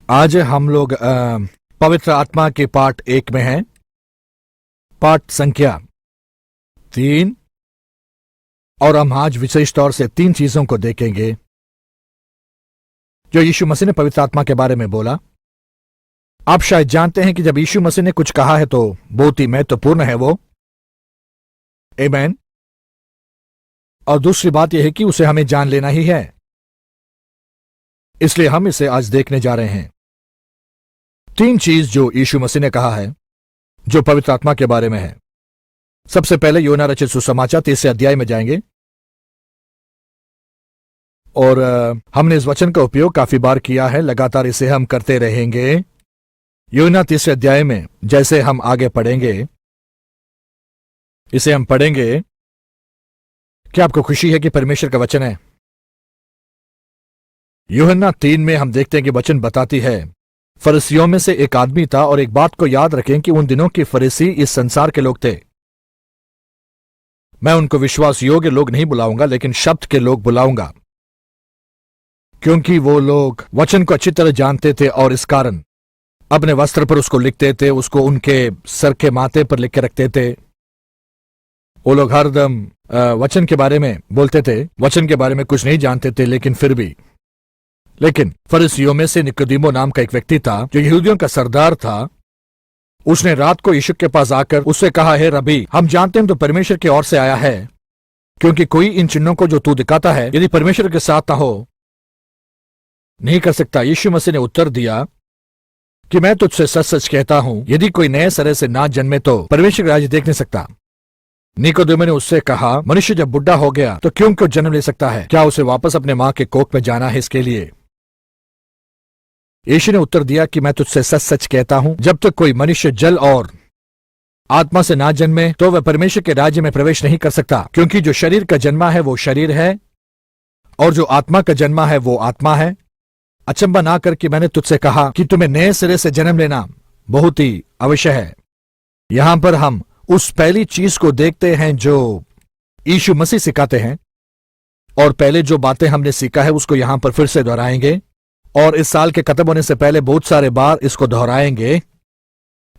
आज हम लोग पवित्र आत्मा के पार्ट 1 में हैं। पार्ट संख्या 3। और हम आज विशेष तौर से 3 चीजों को देखेंगे जो यीशु मसीह ने पवित्र आत्मा के बारे में बोला। आप शायद जानते हैं कि जब यीशु मसीह ने कुछ कहा है तो बहुत ही महत्वपूर्ण है वो। आमीन। और दूसरी बात यह है कि उसे हमें जान लेना ही है, इसलिए हम इसे आज देखने जा रहे हैं। 3 चीज जो यीशु मसीह ने कहा है जो पवित्र आत्मा के बारे में है। सबसे पहले योना रचित सुसमाचार 3 अध्याय में जाएंगे और हमने इस वचन का उपयोग काफी बार किया है, लगातार इसे हम करते रहेंगे। योना 3 अध्याय में जैसे हम आगे पढ़ेंगे, इसे हम पढ़ेंगे। क्या आपको खुशी है कि परमेश्वर का वचन है? यूहन्ना 3 में हम देखते हैं कि वचन बताती है, फरीसियों में से एक आदमी था। और एक बात को याद रखें कि उन दिनों के फरीसी इस संसार के लोग थे। मैं उनको विश्वास योग्य लोग नहीं बुलाऊंगा, लेकिन शब्द के लोग बुलाऊंगा, क्योंकि वो लोग वचन को अच्छी तरह जानते थे और इस कारण अपने वस्त्र पर उसको लिखते थे, उसको उनके सर के माथे पर लिख के रखते थे। वो लोग हरदम वचन के बारे में बोलते थे, वचन के बारे में कुछ नहीं जानते थे, लेकिन फिर भी। लेकिन फरीसियों में से निकोदेमो नाम का एक व्यक्ति था जो यहूदियों का सरदार था। उसने रात को यीशु के पास आकर उससे कहा, है रबी, हम जानते हैं तो परमेश्वर की ओर से आया है, क्योंकि कोई इन चिन्हों को जो तू दिखाता है यदि परमेश्वर के साथ ना हो नहीं कर सकता। यीशु मसीह ने उत्तर दिया कि मैं तुझसे सच सच कहता हूं, यदि कोई नए सिरे से ना जन्मे तो परमेश्वर का राज्य देख नहीं सकता। निकोदेमो ने उससे कहा, मनुष्य जब बुढ़ा हो गया तो क्यों जन्म ले सकता है? क्या उसे वापस अपने मां के कोख में जाना है इसके लिए? यीशु ने उत्तर दिया कि मैं तुझसे सच सच कहता हूं, जब तक कोई मनुष्य जल और आत्मा से ना जन्मे तो वह परमेश्वर के राज्य में प्रवेश नहीं कर सकता। क्योंकि जो शरीर का जन्मा है वो शरीर है, और जो आत्मा का जन्मा है वो आत्मा है। अचंबा ना कर कि मैंने तुझसे कहा कि तुम्हें नए सिरे से जन्म लेना बहुत ही अवश्य है। यहां पर हम उस पहली चीज को देखते हैं जो यीशु मसीह सिखाते हैं, और पहले जो बातें हमने सीखा है उसको यहां पर फिर से दोहराएंगे, और इस साल के खत्म होने से पहले बहुत सारे बार इसको दोहराएंगे।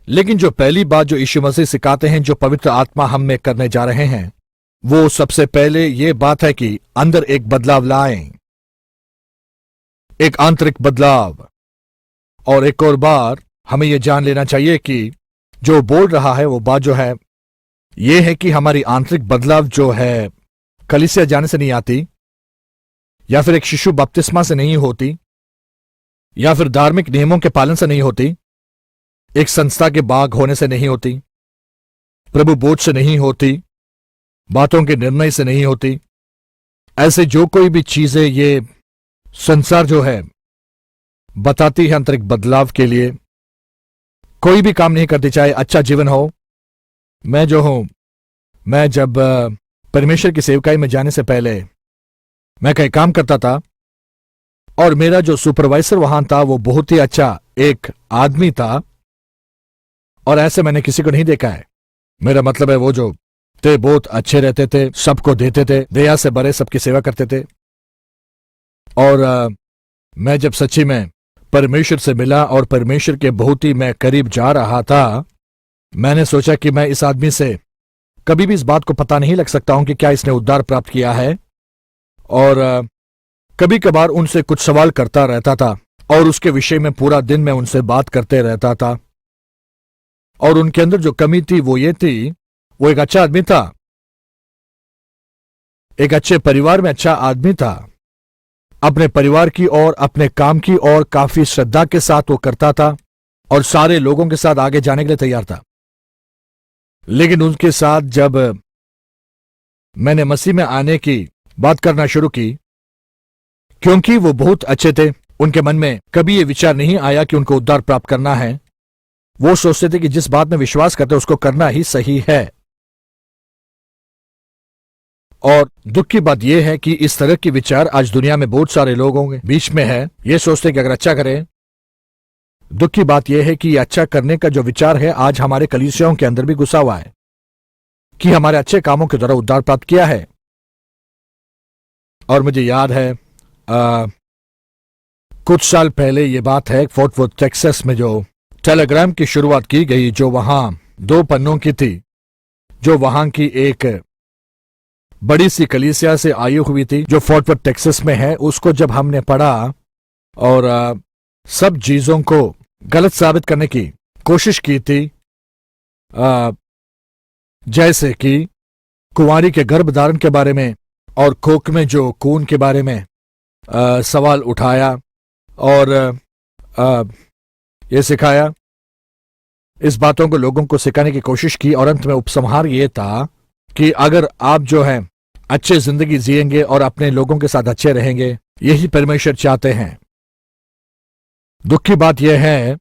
लेकिन जो पहली बात जो यीशु मसीह सिखाते हैं, जो पवित्र आत्मा हम में करने जा रहे हैं, वो सबसे पहले ये बात है कि अंदर एक बदलाव लाएं, एक आंतरिक बदलाव। और एक और बार हमें यह जान लेना चाहिए कि जो बोल रहा है वो बात जो है ये है कि हमारी आंतरिक बदलाव जो है कलीसिया जाने से नहीं आती, या फिर एक शिशु बपतिस्मा से नहीं होती, या फिर धार्मिक नियमों के पालन से नहीं होती, एक संस्था के बाग होने से नहीं होती, प्रभु बोझ से नहीं होती, बातों के निर्णय से नहीं होती। ऐसे जो कोई भी चीजें ये संसार जो है बताती है आंतरिक बदलाव के लिए, कोई भी काम नहीं करती, चाहे अच्छा जीवन हो। मैं जो हूं, मैं जब परमेश्वर की सेवकाई में जाने से पहले मैं कहीं काम करता था, और मेरा जो सुपरवाइजर वहां था वो बहुत ही अच्छा एक आदमी था, और ऐसे मैंने किसी को नहीं देखा है। मेरा मतलब है वो जो थे बहुत अच्छे रहते थे, सबको देते थे, दया से भरे सबकी सेवा करते थे। और मैं जब सच्ची में परमेश्वर से मिला और परमेश्वर के बहुत ही मैं करीब जा रहा था, मैंने सोचा कि मैं इस आदमी से कभी भी इस बात को पता नहीं लग सकता हूं कि क्या इसने उद्धार प्राप्त किया है। और कभी कभार उनसे कुछ सवाल करता रहता था, और उसके विषय में पूरा दिन मैं उनसे बात करते रहता था। और उनके अंदर जो कमी थी वो ये थी, वो एक अच्छा आदमी था, एक अच्छे परिवार में अच्छा आदमी था, अपने परिवार की और अपने काम की और काफी श्रद्धा के साथ वो करता था, और सारे लोगों के साथ आगे जाने के लिए तैयार था। लेकिन उनके साथ जब मैंने मसीह में आने की बात करना शुरू की, क्योंकि वो बहुत अच्छे थे, उनके मन में कभी ये विचार नहीं आया कि उनको उद्धार प्राप्त करना है। वो सोचते थे कि जिस बात में विश्वास करते उसको करना ही सही है। और दुख की बात यह है कि इस तरह के विचार आज दुनिया में बहुत सारे लोगों के बीच में है। ये सोचते हैं कि अगर अच्छा करें। दुख की बात यह है कि अच्छा करने का जो विचार है आज हमारे कलीसियाओं के अंदर भी घुसा हुआ है, कि हमारे अच्छे कामों के द्वारा उद्धार प्राप्त किया है। और मुझे याद है कुछ साल पहले ये बात है, फोर्ट वर्थ टेक्सास में जो टेलीग्राम की शुरुआत की गई, जो वहां 2 पन्नों की थी, जो वहां की एक बड़ी सी कलीसिया से आई हुई थी, जो फोर्ट वर्थ टेक्सास में है, उसको जब हमने पढ़ा और सब चीजों को गलत साबित करने की कोशिश की थी, जैसे कि कुंवारी के गर्भ धारण के बारे में और कोक में जो खून के बारे में सवाल उठाया और ये सिखाया, इस बातों को लोगों को सिखाने की कोशिश की, और अंत में उपसंहार ये था कि अगर आप जो है अच्छे जिंदगी जिएंगे और अपने लोगों के साथ अच्छे रहेंगे, यही परमेश्वर चाहते हैं। दुख की बात यह है,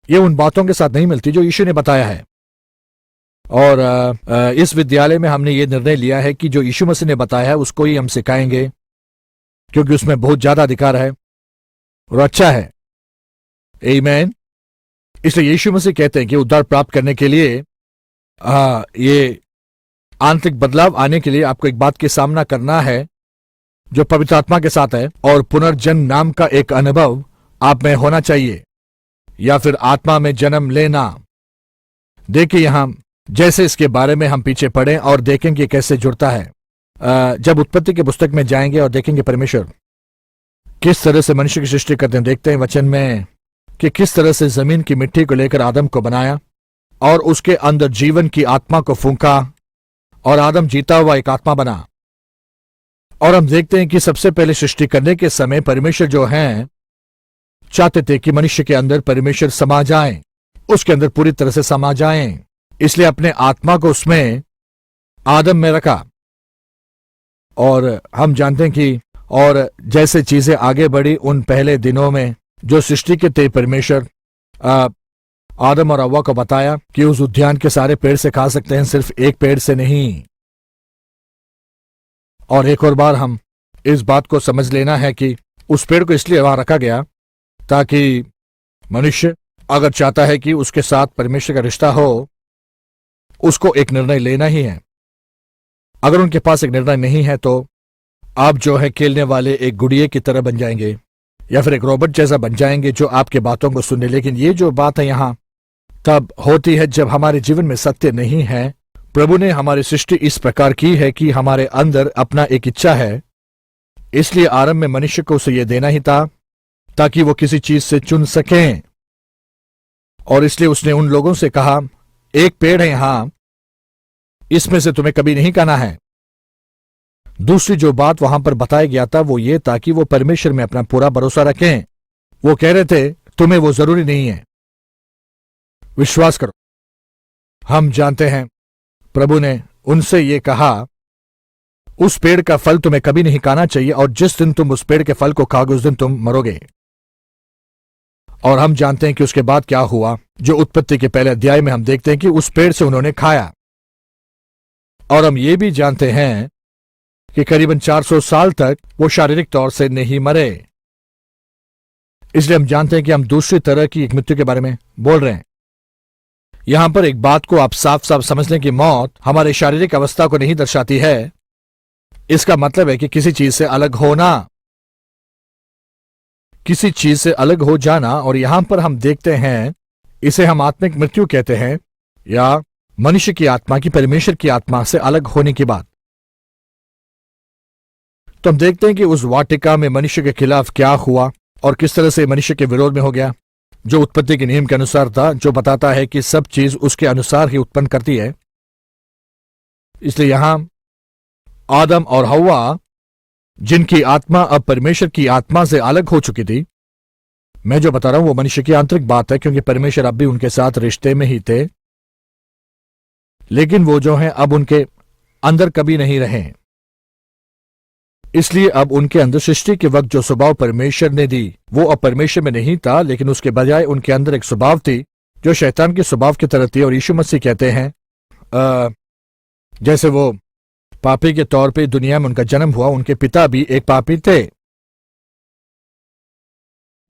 ये उन बातों के साथ नहीं मिलती जो यीशु ने बताया है। और इस विद्यालय में हमने ये निर्णय लिया है कि जो यीशु मसीह ने बताया है उसको ही हम सिखाएंगे, क्योंकि उसमें बहुत ज्यादा अधिकार है और अच्छा है। आमीन। इसलिए यीशु मसीह कहते हैं कि उद्धार प्राप्त करने के लिए ये आंतरिक बदलाव आने के लिए आपको एक बात के सामना करना है जो पवित्र आत्मा के साथ है, और पुनर्जन्म नाम का एक अनुभव आप में होना चाहिए, या फिर आत्मा में जन्म लेना। देखिए यहां जैसे इसके बारे में हम पीछे पढ़ें और देखेंगे कैसे जुड़ता है। जब उत्पत्ति के पुस्तक में जाएंगे और देखेंगे परमेश्वर किस तरह से मनुष्य की सृष्टि करते हैं, देखते हैं वचन में कि किस तरह से जमीन की मिट्टी को लेकर आदम को बनाया और उसके अंदर जीवन की आत्मा को फूंका और आदम जीता हुआ एक आत्मा बना। और हम देखते हैं कि सबसे पहले सृष्टि करने के समय परमेश्वर जो हैं चाहते थे कि मनुष्य के अंदर परमेश्वर समा जाए, उसके अंदर पूरी तरह से समा जाए, इसलिए अपने आत्मा को उसमें आदम में रखा। और हम जानते हैं कि और जैसे चीजें आगे बढ़ी उन पहले दिनों में जो सृष्टि के थे, परमेश्वर आदम और हव्वा को बताया कि उस उद्यान के सारे पेड़ से खा सकते हैं, सिर्फ एक पेड़ से नहीं। और एक और बार हम इस बात को समझ लेना है कि उस पेड़ को इसलिए वहां रखा गया ताकि मनुष्य अगर चाहता है कि उसके साथ परमेश्वर का रिश्ता हो, उसको एक निर्णय लेना ही है। अगर उनके पास एक निर्णय नहीं है तो आप जो है खेलने वाले एक गुड़िया की तरह बन जाएंगे या फिर एक रोबोट जैसा बन जाएंगे जो आपके बातों को सुने। लेकिन ये जो बात है यहां तब होती है जब हमारे जीवन में सत्य नहीं है। प्रभु ने हमारी सृष्टि इस प्रकार की है कि हमारे अंदर अपना एक इच्छा है, इसलिए आरंभ में मनुष्य को उसे यह देना ही था ताकि वो किसी चीज से चुन सकें। और इसलिए उसने उन लोगों से कहा, एक पेड़ है यहां, इसमें से तुम्हें कभी नहीं खाना है। दूसरी जो बात वहां पर बताया गया था वो ये था कि वो परमेश्वर में अपना पूरा भरोसा रखें। वो कह रहे थे तुम्हें वो जरूरी नहीं है, विश्वास करो। हम जानते हैं प्रभु ने उनसे ये कहा, उस पेड़ का फल तुम्हें कभी नहीं खाना चाहिए, और जिस दिन तुम उस पेड़ के फल को खाओगे उस दिन तुम मरोगे। और हम जानते हैं कि उसके बाद क्या हुआ, जो उत्पत्ति के पहले अध्याय में हम देखते हैं कि उस पेड़ से उन्होंने खाया। और हम ये भी जानते हैं कि करीबन 400 साल तक वो शारीरिक तौर से नहीं मरे। इसलिए हम जानते हैं कि हम दूसरी तरह की एक मृत्यु के बारे में बोल रहे हैं। यहां पर एक बात को आप साफ साफ समझ लें कि मौत हमारे शारीरिक अवस्था को नहीं दर्शाती है। इसका मतलब है कि किसी चीज से अलग होना, किसी चीज से अलग हो जाना। और यहां पर हम देखते हैं इसे हम आत्मिक मृत्यु कहते हैं, या मनुष्य की आत्मा की परमेश्वर की आत्मा से अलग होने की बात। तो हम देखते हैं कि उस वाटिका में मनुष्य के खिलाफ क्या हुआ और किस तरह से मनुष्य के विरोध में हो गया, जो उत्पत्ति के नियम के अनुसार था, जो बताता है कि सब चीज उसके अनुसार ही उत्पन्न करती है। इसलिए यहां आदम और हव्वा, जिनकी आत्मा अब परमेश्वर की आत्मा से अलग हो चुकी थी, मैं जो बता रहा हूं वो मनुष्य की आंतरिक बात है, क्योंकि परमेश्वर अब भी उनके साथ रिश्ते में ही थे, लेकिन वो जो हैं अब उनके अंदर कभी नहीं रहे। इसलिए अब उनके अंदर सृष्टि के वक्त जो स्वभाव परमेश्वर ने दी वो अब परमेश्वर में नहीं था, लेकिन उसके बजाय उनके अंदर एक स्वभाव थी जो शैतान के स्वभाव की तरह थी। और यीशु मसीह कहते हैं जैसे वो पापी के तौर पे दुनिया में उनका जन्म हुआ, उनके पिता भी एक पापी थे।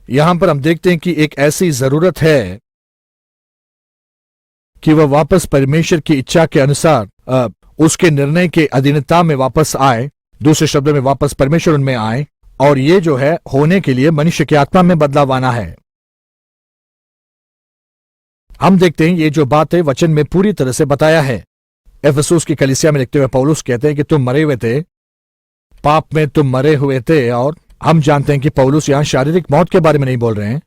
यहां पर हम देखते हैं कि एक ऐसी जरूरत है कि वह वापस परमेश्वर की इच्छा के अनुसार उसके निर्णय के अधीनता में वापस आए। दूसरे शब्दों में वापस परमेश्वर उनमें आए और ये जो है होने के लिए मनुष्य की आत्मा में बदलाव आना है। हम देखते हैं ये जो बात है वचन में पूरी तरह से बताया है। इफिसुस की कलीसिया में लिखते हुए पौलुस कहते हैं कि तुम मरे हुए थे, पाप में तुम मरे हुए थे। और हम जानते हैं कि पौलुस यहां शारीरिक मौत के बारे में नहीं बोल रहे हैं।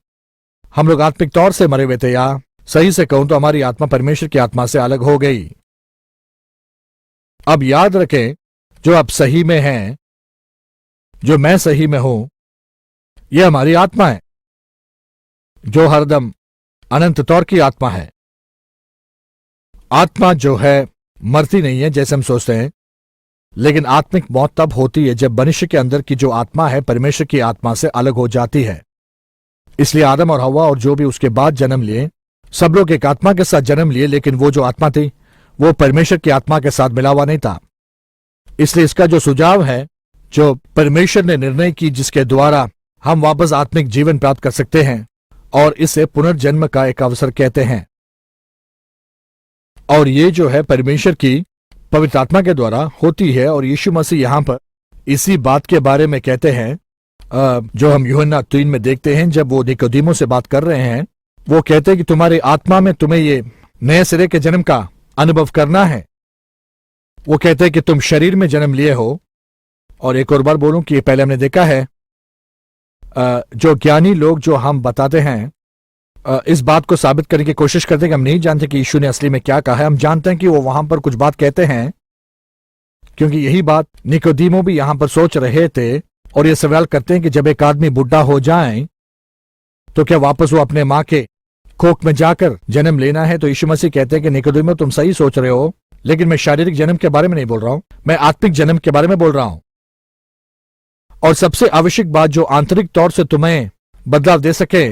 हम लोग आत्मिक तौर से मरे हुए थे, या सही से कहूं तो हमारी आत्मा परमेश्वर की आत्मा से अलग हो गई। अब याद रखें, जो आप सही में हैं, जो मैं सही में हूं, यह हमारी आत्मा है जो हरदम अनंत तौर की आत्मा है। आत्मा जो है मरती नहीं है जैसे हम सोचते हैं, लेकिन आत्मिक मौत तब होती है जब मनुष्य के अंदर की जो आत्मा है परमेश्वर की आत्मा से अलग हो जाती है। इसलिए आदम और हव्वा और जो भी उसके बाद जन्म लिए, सब लोग एक आत्मा के साथ जन्म लिए, लेकिन वो जो आत्मा थी वो परमेश्वर की आत्मा के साथ मिला हुआ नहीं था। इसलिए इसका जो सुझाव है, जो परमेश्वर ने निर्णय की, जिसके द्वारा हम वापस आत्मिक जीवन प्राप्त कर सकते हैं, और इसे पुनर्जन्म का एक अवसर कहते हैं। और ये जो है परमेश्वर की पवित्र आत्मा के द्वारा होती है। और यीशु मसीह यहां पर इसी बात के बारे में कहते हैं, जो हम यूहन्ना 3 में देखते हैं, जब वो निकोदेमोस से बात कर रहे हैं, वो कहते हैं कि तुम्हारी आत्मा में तुम्हें ये नए सिरे के जन्म का अनुभव करना है। वो कहते हैं कि तुम शरीर में जन्म लिए हो। और एक और बार बोलूं कि पहले हमने देखा है, जो ज्ञानी लोग जो हम बताते हैं, इस बात को साबित करने की कोशिश करते हैं कि हम नहीं जानते कि यीशु ने असली में क्या कहा है। हम जानते हैं कि वो वहां पर कुछ बात कहते हैं, क्योंकि यही बात निकोदेमो भी यहां पर सोच रहे थे। और ये सवाल करते हैं कि जब एक आदमी बुढ़ा हो जाए तो क्या वापस वो अपने मां के कोख में जाकर जन्म लेना है? तो यीशु मसीह कहते हैं कि निकोदेमो तुम सही सोच रहे हो, लेकिन मैं शारीरिक जन्म के बारे में नहीं बोल रहा हूं, मैं आत्मिक जन्म के बारे में बोल रहा हूं। और सबसे आवश्यक बात जो आंतरिक तौर से तुम्हें बदलाव दे सके,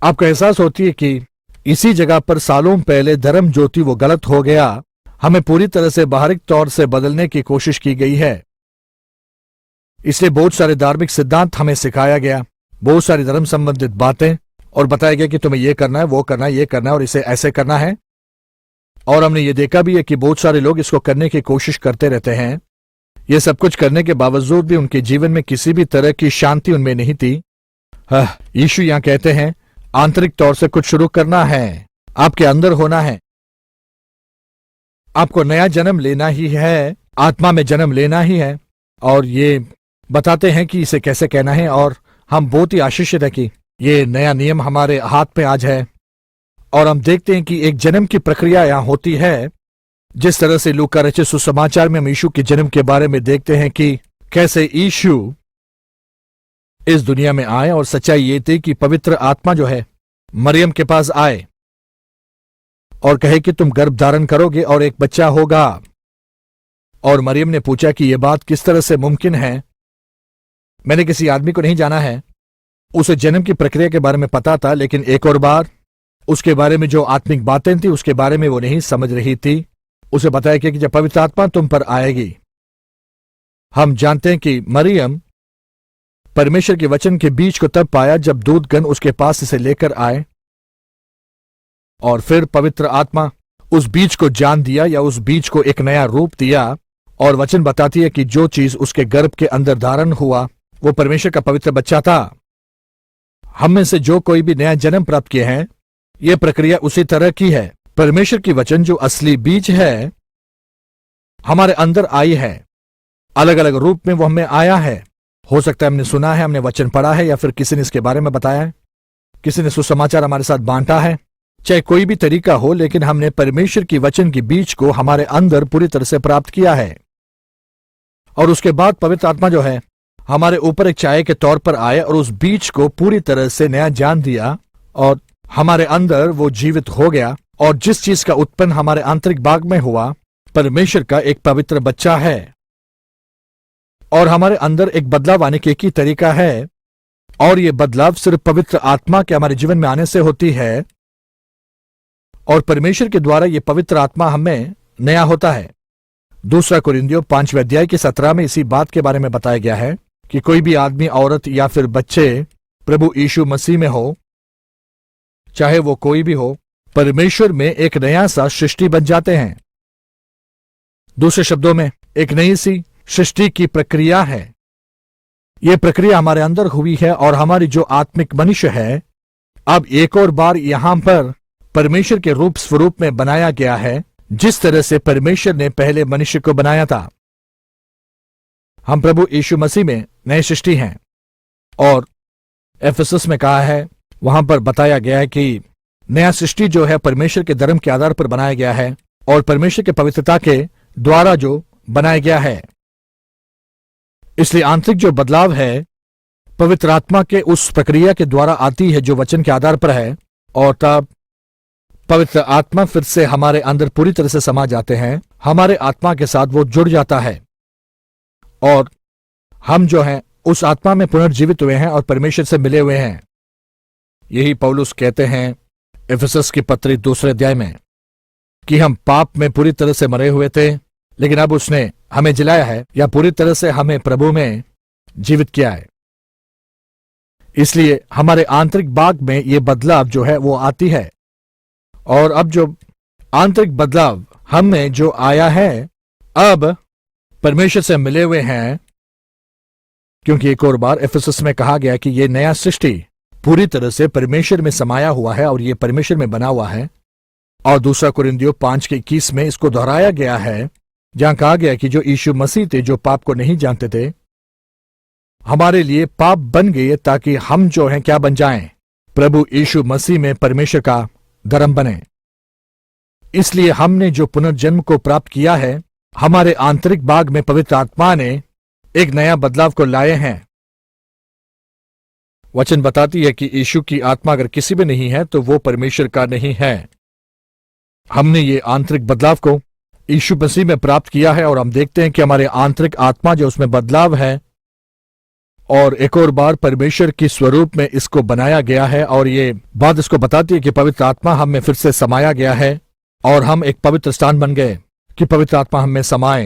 आपको एहसास होती है कि इसी जगह पर सालों पहले धर्म ज्योति वो गलत हो गया। हमें पूरी तरह से बाहरी तौर से बदलने की कोशिश की गई है। इसलिए बहुत सारे धार्मिक सिद्धांत हमें सिखाया गया, बहुत सारी धर्म संबंधित बातें, और बताया गया कि तुम्हें ये करना है, वो करना है, ये करना है और इसे ऐसे करना है। और हमने ये देखा भी है कि बहुत सारे लोग इसको करने की कोशिश करते रहते हैं। ये सब कुछ करने के बावजूद भी उनके जीवन में किसी भी तरह की शांति उनमें नहीं थी। यीशु यहां कहते हैं आंतरिक तौर से कुछ शुरू करना है, आपके अंदर होना है, आपको नया जन्म लेना ही है, आत्मा में जन्म लेना ही है। और ये बताते हैं कि इसे कैसे कहना है। और हम बहुत ही आशीषित है कि ये नया नियम हमारे हाथ पे आज है। और हम देखते हैं कि एक जन्म की प्रक्रिया यहां होती है। जिस तरह से लूका रचित सुसमाचार में हम यीशु के जन्म के बारे में देखते हैं कि कैसे यीशु इस दुनिया में आए। और सच्चाई ये थी कि पवित्र आत्मा जो है मरियम के पास आए और कहे कि तुम गर्भ धारण करोगे और एक बच्चा होगा। और मरियम ने पूछा कि यह बात किस तरह से मुमकिन है। मैंने किसी आदमी को नहीं जाना है, उसे जन्म की प्रक्रिया के बारे में पता था, लेकिन एक और बार उसके बारे में जो आत्मिक बातें थी उसके बारे में वो नहीं समझ रही थी। उसे बताया कि जब पवित्र आत्मा तुम पर आएगी। हम जानते हैं कि मरियम परमेश्वर के वचन के बीज को तब पाया जब दूतगण उसके पास इसे लेकर आए, और फिर पवित्र आत्मा उस बीज को जान दिया, या उस बीज को एक नया रूप दिया। और वचन बताती है कि जो चीज उसके गर्भ के अंदर धारण हुआ वो परमेश्वर का पवित्र बच्चा था। हम में से जो कोई भी नया जन्म प्राप्त किए हैं, यह प्रक्रिया उसी तरह की है। परमेश्वर की वचन जो असली बीज है हमारे अंदर आई है, अलग अलग रूप में वो हमें आया है। हो सकता है हमने सुना है, हमने वचन पढ़ा है, या फिर किसी ने इसके बारे में बताया है, किसी ने सुसमाचार हमारे साथ बांटा है, चाहे कोई भी तरीका हो, लेकिन हमने परमेश्वर की वचन की बीज को हमारे अंदर पूरी तरह से प्राप्त किया है। और उसके बाद पवित्र आत्मा जो है हमारे ऊपर एक छाया के तौर पर आए और उस बीज को पूरी तरह से नया जान दिया, और हमारे अंदर वो जीवित हो गया। और जिस चीज का उत्पन्न हमारे आंतरिक भाग में हुआ, परमेश्वर का एक पवित्र बच्चा है। और हमारे अंदर एक बदलाव आने के एक ही तरीका है, और ये बदलाव सिर्फ पवित्र आत्मा के हमारे जीवन में आने से होती है। और परमेश्वर के द्वारा ये पवित्र आत्मा हमें नया होता है। 2 कुरिन्थियों 5वें अध्याय के 17 में इसी बात के बारे में बताया गया है कि कोई भी आदमी, औरत या फिर बच्चे प्रभु यीशु मसीह में हो, चाहे वो कोई भी हो, परमेश्वर में एक नया सा सृष्टि बन जाते हैं। दूसरे शब्दों में एक नई सी सृष्टि की प्रक्रिया है। ये प्रक्रिया हमारे अंदर हुई है और हमारी जो आत्मिक मनुष्य है अब एक और बार यहां पर परमेश्वर के रूप स्वरूप में बनाया गया है, जिस तरह से परमेश्वर ने पहले मनुष्य को बनाया था। हम प्रभु यीशु मसीह में नए सृष्टि हैं और एफेसस में कहा है, वहां पर बताया गया है कि नया सृष्टि जो है परमेश्वर के धर्म के आधार पर बनाया गया है और परमेश्वर के पवित्रता के द्वारा जो बनाया गया है। इसलिए आंतरिक जो बदलाव है पवित्र आत्मा के उस प्रक्रिया के द्वारा आती है जो वचन के आधार पर है, और तब पवित्र आत्मा फिर से हमारे अंदर पूरी तरह से समा जाते हैं, हमारे आत्मा के साथ वो जुड़ जाता है और हम जो हैं उस आत्मा में पुनर्जीवित हुए हैं और परमेश्वर से मिले हुए हैं। यही पौलुस कहते हैं एफेसस की पत्री 2 अध्याय में कि हम पाप में पूरी तरह से मरे हुए थे, लेकिन अब उसने हमें जिलाया है या पूरी तरह से हमें प्रभु में जीवित किया है। इसलिए हमारे आंतरिक भाग में ये बदलाव जो है वो आती है, और अब जो आंतरिक बदलाव हम में जो आया है, अब परमेश्वर से मिले हुए हैं, क्योंकि एक और बार एफेसस में कहा गया कि ये नया सृष्टि पूरी तरह से परमेश्वर में समाया हुआ है और ये परमेश्वर में बना हुआ है। और 2 कुरिन्थियों 5:21 में इसको दोहराया गया है, जहां कहा गया कि जो यीशु मसीह थे जो पाप को नहीं जानते थे, हमारे लिए पाप बन गए ताकि हम जो हैं क्या बन जाएं, प्रभु यीशु मसीह में परमेश्वर का धर्म बने। इसलिए हमने जो पुनर्जन्म को प्राप्त किया है, हमारे आंतरिक भाग में पवित्र आत्मा ने एक नया बदलाव को लाए हैं। वचन बताती है कि यीशु की आत्मा अगर किसी में नहीं है तो वो परमेश्वर का नहीं है। हमने ये आंतरिक बदलाव को यीशु मसीह में प्राप्त किया है और हम देखते हैं कि हमारे आंतरिक आत्मा जो उसमें बदलाव है, और एक और बार परमेश्वर की स्वरूप में इसको बनाया गया है। और ये बात इसको बताती है कि पवित्र आत्मा हम में फिर से समाया गया है और हम एक पवित्र स्थान बन गए कि पवित्र आत्मा हम में समाए।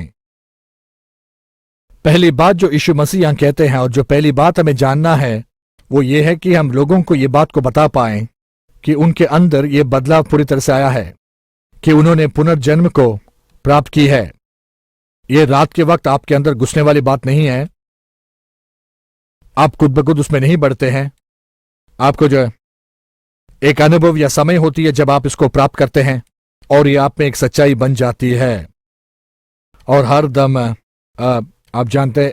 पहली बात जो यीशु मसीह यहां कहते हैं और जो पहली बात हमें जानना है वो ये है कि हम लोगों को ये बात को बता पाएं कि उनके अंदर ये बदलाव पूरी तरह से आया है, कि उन्होंने पुनर्जन्म को प्राप्त की है। ये रात के वक्त आपके अंदर घुसने वाली बात नहीं है, आप खुद ब खुद उसमें नहीं बढ़ते हैं। आपको जो एक अनुभव या समय होती है जब आप इसको प्राप्त करते हैं और ये आप में एक सच्चाई बन जाती है। और हर दम आप जानते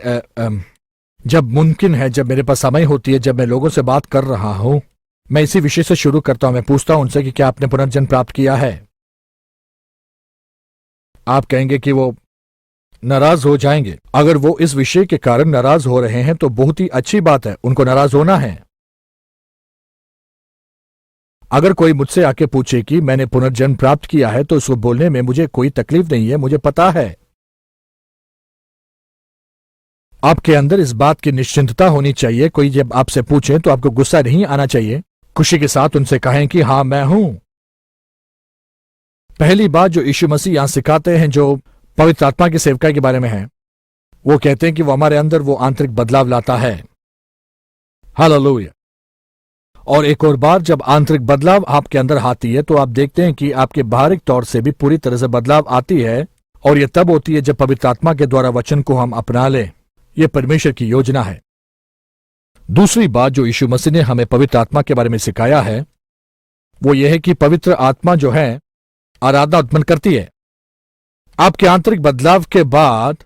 जब मुमकिन है, जब मेरे पास समय होती है, जब मैं लोगों से बात कर रहा हूं, मैं इसी विषय से शुरू करता हूं। मैं पूछता हूं उनसे कि क्या आपने पुनर्जन्म प्राप्त किया है। आप कहेंगे कि वो नाराज हो जाएंगे। अगर वो इस विषय के कारण नाराज हो रहे हैं तो बहुत ही अच्छी बात है, उनको नाराज होना है। अगर कोई मुझसे आके पूछे कि मैंने पुनर्जन्म प्राप्त किया है तो उसको बोलने में मुझे कोई तकलीफ नहीं है, मुझे पता है। आपके अंदर इस बात की निश्चिंतता होनी चाहिए। कोई जब आपसे पूछे तो आपको गुस्सा नहीं आना चाहिए, खुशी के साथ उनसे कहें कि हां मैं हूं। पहली बात जो यीशु मसीह यहां सिखाते हैं, जो पवित्र आत्मा की सेवकाई के बारे में है, वो कहते हैं कि वो हमारे अंदर वो आंतरिक बदलाव लाता है। हालेलुया। और एक और बार जब आंतरिक बदलाव आपके अंदर आती है तो आप देखते हैं कि आपके बाहरिक तौर से भी पूरी तरह से बदलाव आती है, और यह तब होती है जब पवित्र आत्मा के द्वारा वचन को हम अपना लें। यह परमेश्वर की योजना है। दूसरी बात जो यीशु मसीह ने हमें पवित्र आत्मा के बारे में सिखाया है वो यह है कि पवित्र आत्मा जो है आराधना उत्पन्न करती है। आपके आंतरिक बदलाव के बाद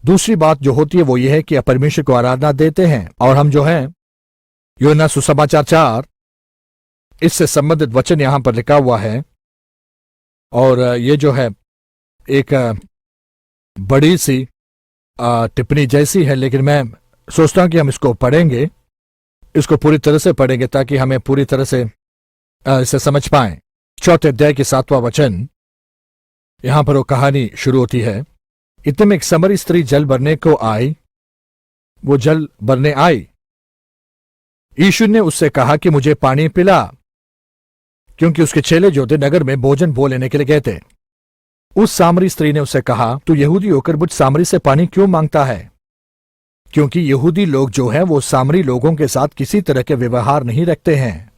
दूसरी बात जो होती है वो ये है कि आप परमेश्वर को आराधना देते हैं। और हम जो है यूहन्ना सुसमाचार 4 इससे संबंधित वचन यहां पर लिखा हुआ है, और ये जो है एक बड़ी सी टिप्पणी जैसी है, लेकिन मैं सोचता हूं कि हम इसको पढ़ेंगे, इसको पूरी तरह से पढ़ेंगे ताकि हमें पूरी तरह से इसे समझ पाएं। 4 अध्याय के 7वां वचन, यहां पर वो कहानी शुरू होती है। इतने में एक समरी स्त्री जल भरने को आई। वो जल भरने आई। यीशु ने उससे कहा कि मुझे पानी पिला, क्योंकि उसके चेले जो थे नगर में भोजन भो लेने के लिए गए थे। उस सामरी स्त्री ने उससे कहा, तू यहूदी होकर मुझ सामरी से पानी क्यों मांगता है? क्योंकि यहूदी लोग जो हैं वो सामरी लोगों के साथ किसी तरह के व्यवहार नहीं रखते हैं।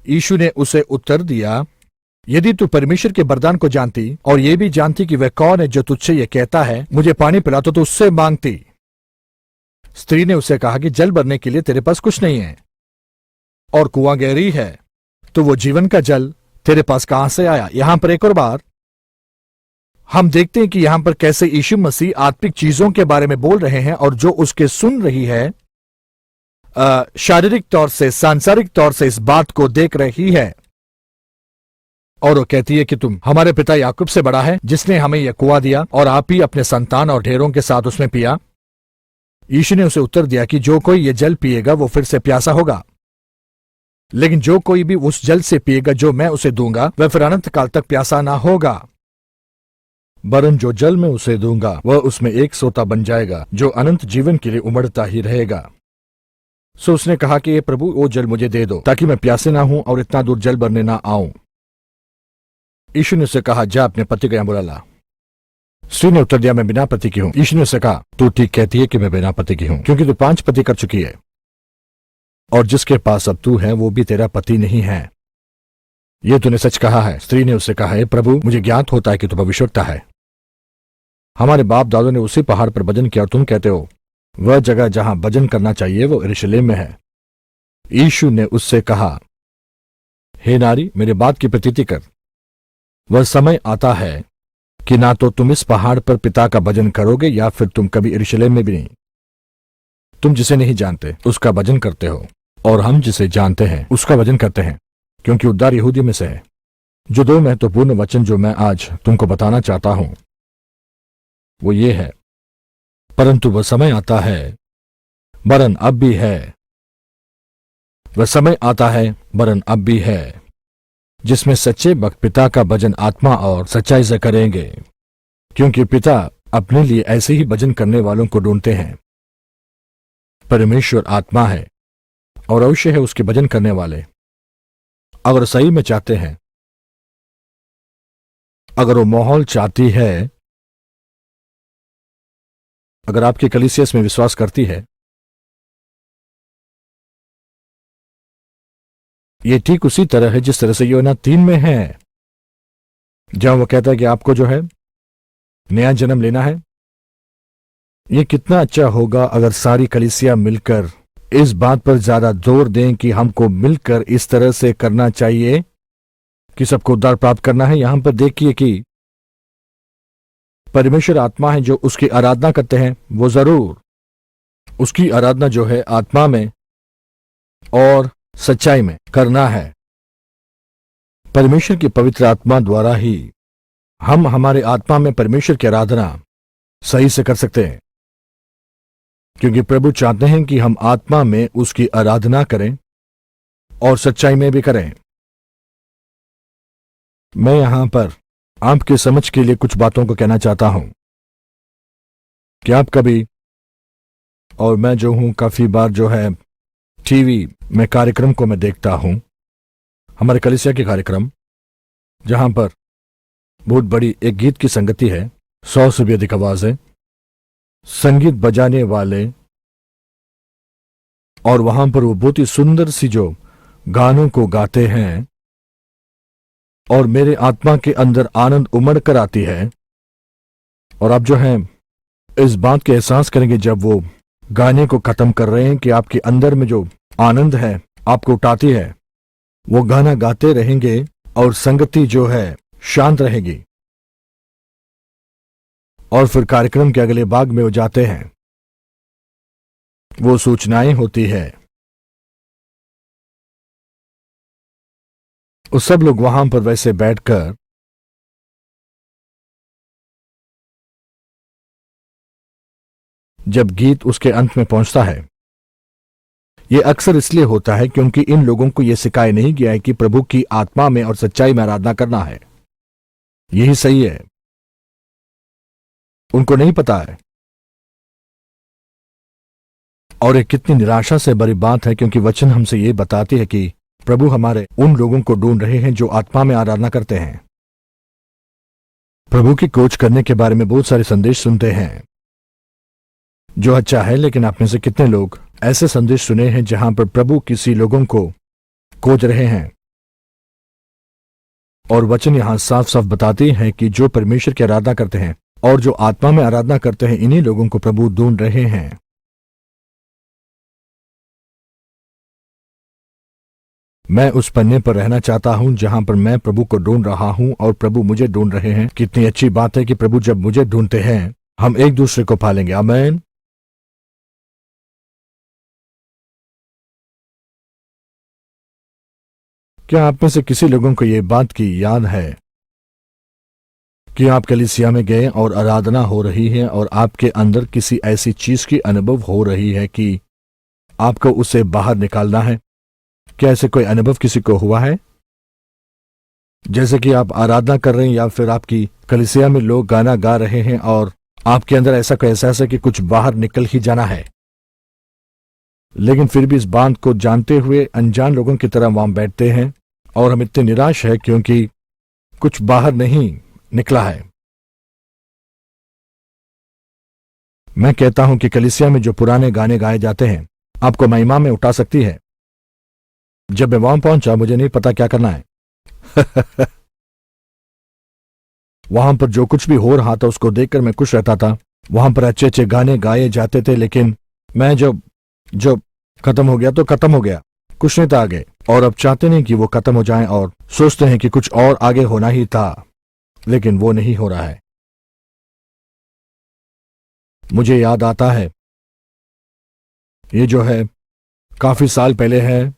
यीशु ने उसे उत्तर दिया, यदि तू परमेश्वर के वरदान को जानती और ये भी जानती कि वह कौन है जो तुझसे ये कहता है मुझे पानी पिला, तो तू उससे मांगती स्त्री ने उससे कहा कि जल भरने के लिए तेरे पास कुछ नहीं है और कुआं गहरी है, तो वो जीवन का जल तेरे पास कहां से आया? यहां पर एक और बार हम देखते हैं कि यहां पर कैसे यीशु मसीह आत्मिक चीजों के बारे में बोल रहे हैं और जो उसके सुन रही है शारीरिक तौर से, सांसारिक तौर से इस बात को देख रही है और वो कहती है कि तुम हमारे पिता याकूब से बड़ा है जिसने हमें यह कुआं दिया और आप ही अपने संतान और ढेरों के साथ उसमें पिया। यीशु ने उसे उत्तर दिया कि जो कोई यह जल पिएगा वो फिर से प्यासा होगा, लेकिन जो कोई भी उस जल से पिएगा जो मैं उसे दूंगा वह फिर अनंत काल तक प्यासा ना होगा, वरन जो जल मैं उसे दूंगा वह उसमें एक सोता बन जाएगा जो अनंत जीवन के लिए उमड़ता ही रहेगा। सो उसने कहा कि ये प्रभु वो जल मुझे दे दो ताकि मैं प्यासे ना हूं और इतना दूर जल भरने ना आऊं। यीशु ने उससे कहा जा अपने पति को यहां बुला ला। स्त्री ने उत्तर दिया मैं बिना पति की हूं। यीशु ने उससे कहा तू ठीक कहती है कि मैं बिना पति की हूं, क्योंकि तू 5 पति कर चुकी है और जिसके पास अब तू है वो भी तेरा पति नहीं है। ये तूने सच कहा है। स्त्री ने उससे कहा प्रभु मुझे ज्ञात होता है कि तू भविष्यवक्ता है। हमारे बाप दादों ने उसी पहाड़ पर भजन किया और तुम कहते हो वह जगह जहां भजन करना चाहिए वो यरूशलेम में है। यीशु ने उससे कहा हे नारी मेरे बात की प्रतीति कर, वह समय आता है कि ना तो तुम इस पहाड़ पर पिता का भजन करोगे या फिर तुम कभी यरूशलेम में भी नहीं। तुम जिसे नहीं जानते उसका भजन करते हो और हम जिसे जानते हैं उसका भजन करते हैं, क्योंकि उद्धार यहूदियों में से है। जो 2 महत्वपूर्ण वचन जो मैं आज तुमको बताना चाहता हूं वो ये है, परंतु वह समय आता है वरन अब भी है, वह समय आता है वरन अब भी है जिसमें सच्चे भक्त पिता का भजन आत्मा और सच्चाई से करेंगे, क्योंकि पिता अपने लिए ऐसे ही भजन करने वालों को ढूंढते हैं। परमेश्वर आत्मा है और अवश्य है उसके भजन करने वाले अगर सही में चाहते हैं, अगर वो माहौल चाहती है, अगर आपकी कलीसिया में विश्वास करती है। ये ठीक उसी तरह है जिस तरह से यूहन्ना 3 में है, जहां वो कहता है कि आपको जो है नया जन्म लेना है। ये कितना अच्छा होगा अगर सारी कलीसिया मिलकर इस बात पर ज्यादा जोर दें कि हमको मिलकर इस तरह से करना चाहिए कि सबको उद्धार प्राप्त करना है। यहां पर देखिए कि परमेश्वर आत्मा है, जो उसकी आराधना करते हैं वो जरूर उसकी आराधना जो है आत्मा में और सच्चाई में करना है। परमेश्वर की पवित्र आत्मा द्वारा ही हम हमारे आत्मा में परमेश्वर की आराधना सही से कर सकते हैं, क्योंकि प्रभु चाहते हैं कि हम आत्मा में उसकी आराधना करें और सच्चाई में भी करें। मैं यहां पर आपके समझ के लिए कुछ बातों को कहना चाहता हूं कि आप कभी, और मैं जो हूं काफी बार जो है टीवी में कार्यक्रम को मैं देखता हूं, हमारे कलीसिया के कार्यक्रम, जहां पर बहुत बड़ी एक गीत की संगति है, 100 से भी अधिक आवाजें, संगीत बजाने वाले, और वहां पर वो बहुत ही सुंदर सी जो गानों को गाते हैं और मेरे आत्मा के अंदर आनंद उमड़ कर आती है। और आप जो है इस बात के एहसास करेंगे जब वो गाने को खत्म कर रहे हैं कि आपके अंदर में जो आनंद है आपको उठाती है। वो गाना गाते रहेंगे और संगति जो है शांत रहेगी, और फिर कार्यक्रम के अगले भाग में वो जाते हैं, वो सूचनाएं होती है। उस सब लोग वहां पर वैसे बैठकर जब गीत उसके अंत में पहुंचता है, यह अक्सर इसलिए होता है क्योंकि इन लोगों को यह सिखाया नहीं गया है कि प्रभु की आत्मा में और सच्चाई में आराधना करना है। यही सही है, उनको नहीं पता है। और ये कितनी निराशा से भरी बात है, क्योंकि वचन हमसे ये बताती है कि प्रभु हमारे उन लोगों को ढूंढ रहे हैं जो आत्मा में आराधना करते हैं। प्रभु की खोज करने के बारे में बहुत सारे संदेश सुनते हैं, जो अच्छा है, लेकिन आप में से कितने लोग ऐसे संदेश सुने हैं जहां पर प्रभु किसी लोगों को खोज रहे हैं? और वचन यहां साफ साफ बताती है कि जो परमेश्वर की आराधना करते हैं और जो आत्मा में आराधना करते हैं, इन्हीं लोगों को प्रभु ढूंढ रहे हैं। मैं उस पन्ने पर रहना चाहता हूं जहां पर मैं प्रभु को ढूंढ रहा हूं और प्रभु मुझे ढूंढ रहे हैं। कितनी अच्छी बात है कि प्रभु जब मुझे ढूंढते हैं हम एक दूसरे को पालेंगे। आमीन। क्या आप में से किसी लोगों को यह बात की याद है कि आप कलीसिया में गए और आराधना हो रही है और आपके अंदर किसी ऐसी चीज की अनुभव हो रही है कि आपको उसे बाहर निकालना है? क्या ऐसे कोई अनुभव किसी को हुआ है? जैसे कि आप आराधना कर रहे हैं या फिर आपकी कलीसिया में लोग गाना गा रहे हैं और आपके अंदर ऐसा कोई एहसास है कि कुछ बाहर निकल ही जाना है, लेकिन फिर भी इस बात को जानते हुए अनजान लोगों की तरह वहां बैठते हैं और हम इतने निराश है क्योंकि कुछ बाहर नहीं निकला है। मैं कहता हूं कि कलीसिया में जो पुराने गाने गाए जाते हैं आपको महिमा में उठा सकती है। जब मैं वहां पहुंचा मुझे नहीं पता क्या करना है। वहां पर जो कुछ भी हो रहा था उसको देखकर मैं खुश रहता था। वहां पर अच्छे अच्छे गाने गाए जाते थे, लेकिन मैं जो खत्म हो गया तो खत्म हो गया, कुछ नहीं था आगे। और अब चाहते नहीं कि वो खत्म हो जाए और सोचते हैं कि कुछ और आगे होना ही था, लेकिन वो नहीं हो रहा है। मुझे याद आता है, ये जो है काफी साल पहले है,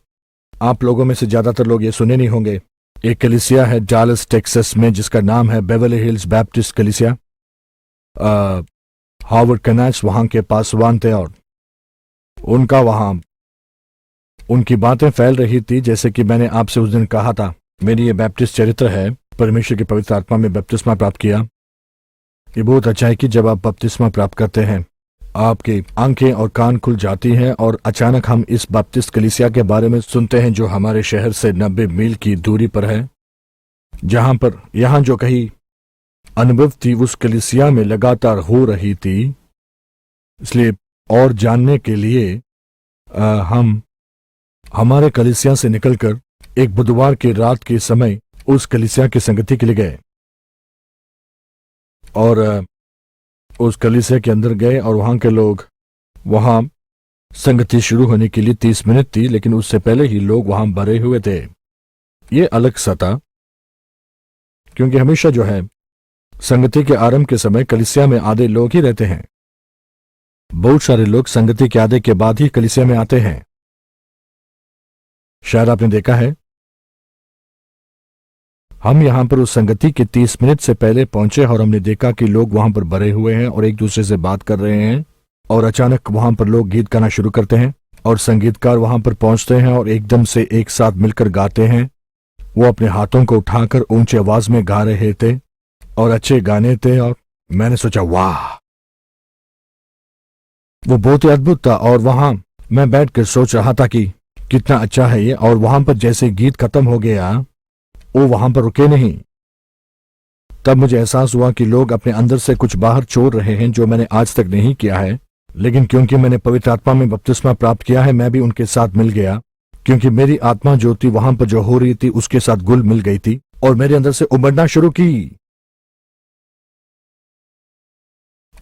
आप लोगों में से ज्यादातर लोग ये सुने नहीं होंगे। एक कलीसिया है डालस टेक्सास में जिसका नाम है बेवर्ली हिल्स बैप्टिस्ट कलीसिया। हार्वर्ड कनाच वहां के पासवान थे और उनका वहां उनकी बातें फैल रही थी। जैसे कि मैंने आपसे उस दिन कहा था, मेरी ये बैप्टिस्ट चरित्र है, परमेश्वर की पवित्र आत्मा में बपतिस्मा प्राप्त किया। ये बहुत अच्छा है कि जब आप बपतिस्मा प्राप्त करते हैं आपकी आंखें और कान खुल जाती हैं और अचानक हम इस बपतिस्ट कलीसिया के बारे में सुनते हैं जो हमारे शहर से 90 मील की दूरी पर है। जहां पर यहां जो कहीं अनुभव थी उस कलीसिया में लगातार हो रही थी। इसलिए और जानने के लिए हम हमारे कलीसिया से निकलकर एक बुधवार की रात के समय उस कलीसिया की संगति के लिए गए और उस कलीसिया के अंदर गए और वहां के लोग, वहां संगति शुरू होने के लिए 30 मिनट थी, लेकिन उससे पहले ही लोग वहां भरे हुए थे। ये अलग सा था क्योंकि हमेशा जो है संगति के आरंभ के समय कलीसिया में आधे लोग ही रहते हैं। बहुत सारे लोग संगति के आधे के बाद ही कलीसिया में आते हैं। शायद आपने देखा है, हम यहां पर उस संगति के 30 मिनट से पहले पहुंचे और हमने देखा कि लोग वहां पर भरे हुए हैं और एक दूसरे से बात कर रहे हैं। और अचानक वहां पर लोग गीत गाना शुरू करते हैं और संगीतकार वहां पर पहुंचते हैं और एकदम से एक साथ मिलकर गाते हैं। वो अपने हाथों को उठाकर ऊंची आवाज में गा रहे थे और अच्छे गाने थे और मैंने सोचा वाह, वो बहुत ही अद्भुत था। और वहां मैं बैठकर सोच रहा था कि कितना अच्छा है ये। और वहां पर जैसे गीत खत्म हो गया वो वहां पर रुके नहीं। तब मुझे एहसास हुआ कि लोग अपने अंदर से कुछ बाहर छोड़ रहे हैं जो मैंने आज तक नहीं किया है, लेकिन क्योंकि मैंने पवित्र आत्मा में बपतिस्मा प्राप्त किया है मैं भी उनके साथ मिल गया। क्योंकि मेरी आत्मा जो थी वहां पर जो हो रही थी उसके साथ घुल मिल गई थी और मेरे अंदर से उमड़ना शुरू की।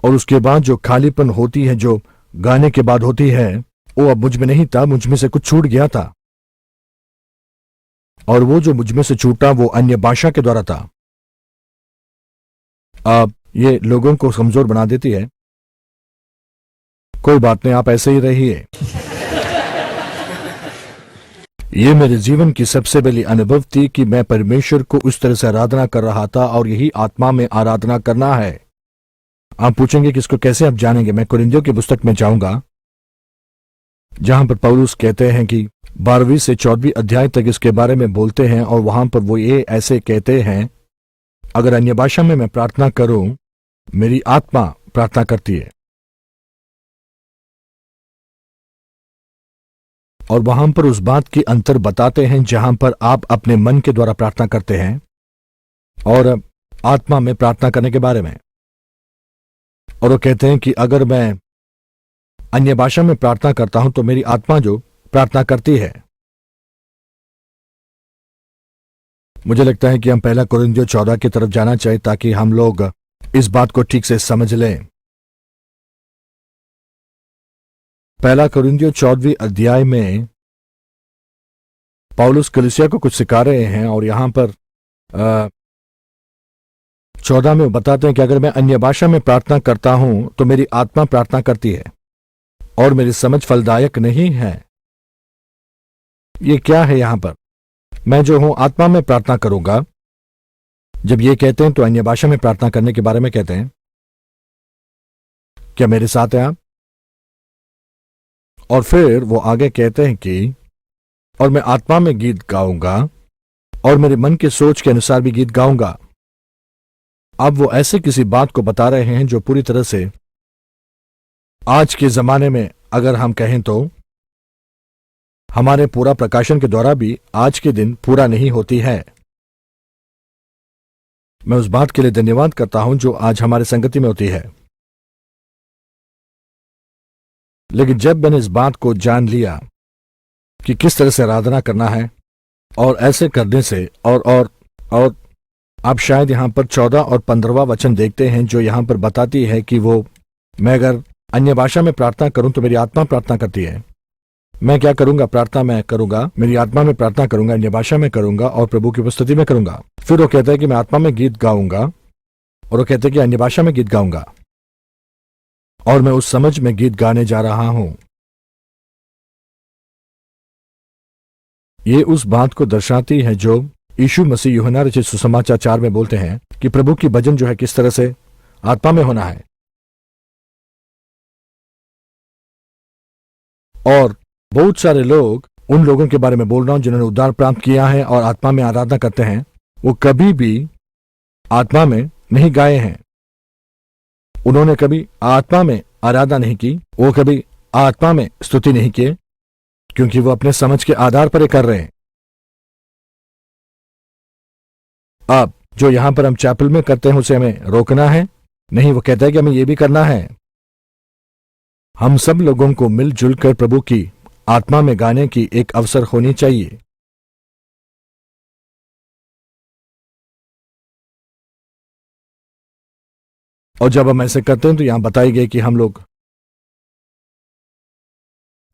और उसके बाद जो खालीपन होती है जो गाने के बाद होती है वो अब मुझ में नहीं था, मुझ में से कुछ छूट गया था। और वो जो मुझ में से छूटा वो अन्य भाषा के द्वारा था। अब ये लोगों को कमजोर बना देती है। कोई बात नहीं, आप ऐसे ही रहिए। ये मेरे जीवन की सबसे बड़ी अनुभव थी कि मैं परमेश्वर को उस तरह से आराधना कर रहा था और यही आत्मा में आराधना करना है। आप पूछेंगे कि इसको कैसे आप जानेंगे। मैं कुरिन्थियों की पुस्तक में जाऊंगा जहां पर पौलुस कहते हैं कि 12वीं से 14वीं अध्याय तक इसके बारे में बोलते हैं और वहां पर वो ये ऐसे कहते हैं, अगर अन्य भाषा में मैं प्रार्थना करूं मेरी आत्मा प्रार्थना करती है। और वहां पर उस बात की अंतर बताते हैं जहां पर आप अपने मन के द्वारा प्रार्थना करते हैं और आत्मा में प्रार्थना करने के बारे में। और वो कहते हैं कि अगर मैं अन्य भाषा में प्रार्थना करता हूं तो मेरी आत्मा जो प्रार्थना करती है। मुझे लगता है कि हम पहला कुरिन्थियों 14 की तरफ जाना चाहिए ताकि हम लोग इस बात को ठीक से समझ लें। पहला कुरिन्थियों 14वीं अध्याय में पौलुस कलीसिया को कुछ सिखा रहे हैं और यहां पर 14 में वो बताते हैं कि अगर मैं अन्य भाषा में प्रार्थना करता हूं तो मेरी आत्मा प्रार्थना करती है और मेरी समझ फलदायक नहीं है। ये क्या है यहां पर? मैं जो हूं आत्मा में प्रार्थना करूंगा। जब ये कहते हैं तो अन्य भाषा में प्रार्थना करने के बारे में कहते हैं। क्या मेरे साथ हैं आप? और फिर वो आगे कहते हैं कि और मैं आत्मा में गीत गाऊंगा और मेरे मन के सोच के अनुसार भी गीत गाऊंगा। अब वो ऐसे किसी बात को बता रहे हैं जो पूरी तरह से आज के जमाने में अगर हम कहें तो हमारे पूरा प्रकाशन के द्वारा भी आज के दिन पूरा नहीं होती है। मैं उस बात के लिए धन्यवाद करता हूं जो आज हमारे संगति में होती है। लेकिन जब मैंने इस बात को जान लिया कि किस तरह से आराधना करना है और ऐसे करने से और आप शायद यहां पर 14 और 15वां वचन देखते हैं जो यहां पर बताती है कि वो मैं अगर अन्य भाषा में प्रार्थना करूं तो मेरी आत्मा प्रार्थना करती है। मैं क्या करूंगा? प्रार्थना मैं करूंगा, मेरी आत्मा में प्रार्थना करूंगा, अन्य भाषा में करूंगा और प्रभु की उपस्थिति में करूंगा। फिर वो कहता है कि मैं आत्मा में गीत गाऊंगा और वो कहते हैं कि अन्य भाषा में गीत गाऊंगा और मैं उस समझ में गीत गाने जा रहा हूं। ये उस बात को दर्शाती है जो यीशु मसीह यूहन्ना रचित सुसमाचार 4 में बोलते हैं कि प्रभु की भजन जो है किस तरह से आत्मा में होना है। और बहुत सारे लोग, उन लोगों के बारे में बोल रहा हूं जिन्होंने उद्धार प्राप्त किया है और आत्मा में आराधना करते हैं, वो कभी भी आत्मा में नहीं गाए हैं। उन्होंने कभी आत्मा में आराधना नहीं की, वो कभी आत्मा में स्तुति नहीं किए, क्योंकि वो अपने समझ के आधार पर कर रहे हैं। अब जो यहां पर हम चैपल में करते हैं उसे हमें रोकना है नहीं। वो कहता है कि हमें यह भी करना है। हम सब लोगों को मिलजुल कर प्रभु की आत्मा में गाने की एक अवसर होनी चाहिए। और जब हम ऐसे करते हैं तो यहां बताई गई कि हम लोग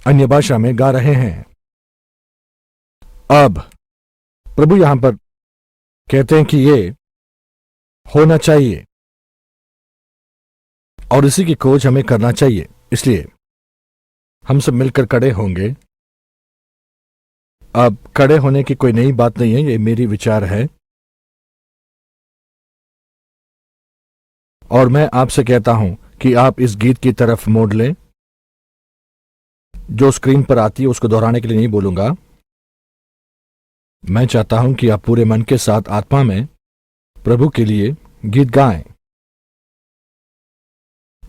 अन्य भाषा में गा रहे हैं। अब प्रभु यहां पर कहते हैं कि ये होना चाहिए और इसी की खोज हमें करना चाहिए। इसलिए हम सब मिलकर खड़े होंगे। अब खड़े होने की कोई नई बात नहीं है, ये मेरी विचार है और मैं आपसे कहता हूं कि आप इस गीत की तरफ मोड़ लें। जो स्क्रीन पर आती है उसको दोहराने के लिए नहीं बोलूंगा। मैं चाहता हूं कि आप पूरे मन के साथ आत्मा में प्रभु के लिए गीत गाएं,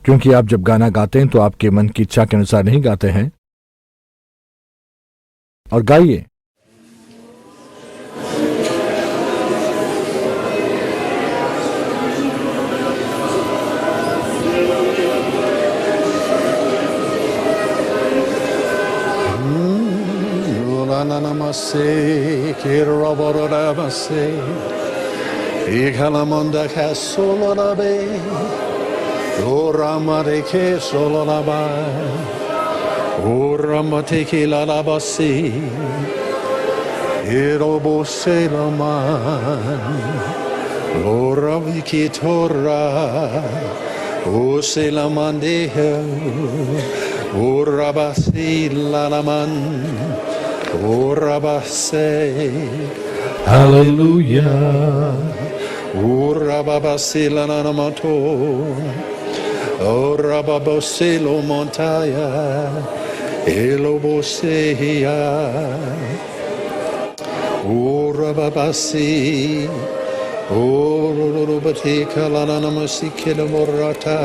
क्योंकि आप जब गाना गाते हैं तो आपके मन की इच्छा के अनुसार नहीं गाते हैं। और गाइए। Namaste, Kirabodamase, Ikalamanda Kasolanabe, Oramade Kesolanabe, Oramateki Lalabasi, Irobose Laman, Oraviki Torah, Oselamande, Orabasi Lalaman. O Rabase, Hallelujah. O Rababase Lanamato, O Rababose Lo Montaya, Elobosea, O Rababasi, O Robatika Lanamasi Kilamorata,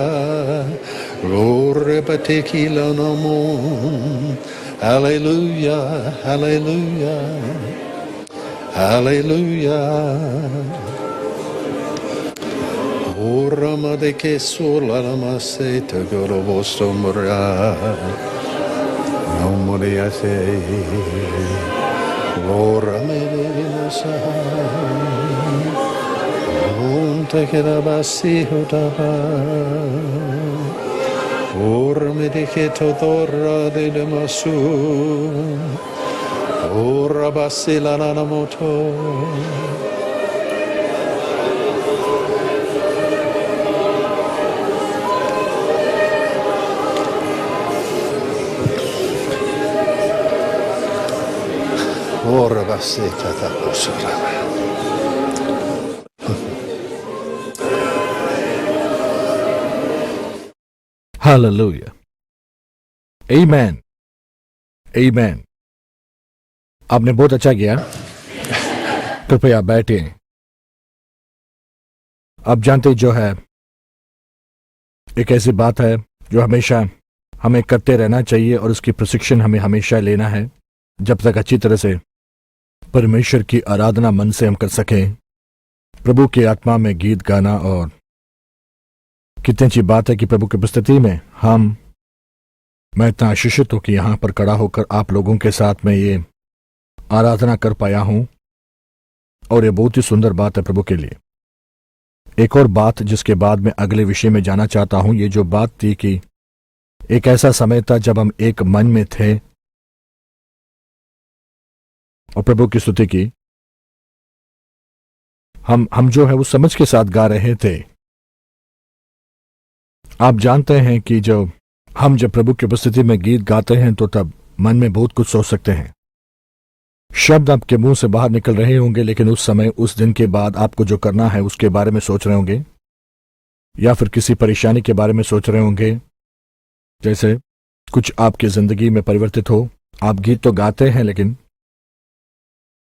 O Rebateki Lanamon. Hallelujah, hallelujah, hallelujah. O Ramade ke solanamase te gorobostomra. Namoria se. O Ramade nasa. O te kerabasi hotaba. Or me de que todora de demasu, Ora basi la na moto. Ora basi tata posura. Hallelujah. Amen. Amen. आपने बहुत अच्छा किया। कृपया बैठे। आप जानते जो है, एक ऐसी बात है जो हमेशा हमें करते रहना चाहिए और उसकी प्रशिक्षण हमें हमेशा लेना है, जब तक अच्छी तरह से परमेश्वर की आराधना मन से हम कर सकें, प्रभु की आत्मा में गीत गाना। और कितनी अच्छी बात है कि प्रभु की उपस्थिति में मैं इतना आशीषित हूं कि यहां पर खड़ा होकर आप लोगों के साथ में ये आराधना कर पाया हूं, और ये बहुत ही सुंदर बात है प्रभु के लिए। एक और बात जिसके बाद मैं अगले विषय में जाना चाहता हूं, ये जो बात थी कि एक ऐसा समय था जब हम एक मन में थे और प्रभु की स्तुति की हम जो है वो समझ के साथ गा रहे थे। आप जानते हैं कि जब प्रभु की उपस्थिति में गीत गाते हैं तो तब मन में बहुत कुछ सोच सकते हैं। शब्द आपके मुंह से बाहर निकल रहे होंगे, लेकिन उस समय, उस दिन के बाद आपको जो करना है उसके बारे में सोच रहे होंगे, या फिर किसी परेशानी के बारे में सोच रहे होंगे, जैसे कुछ आपकी जिंदगी में परिवर्तित हो। आप गीत तो गाते हैं, लेकिन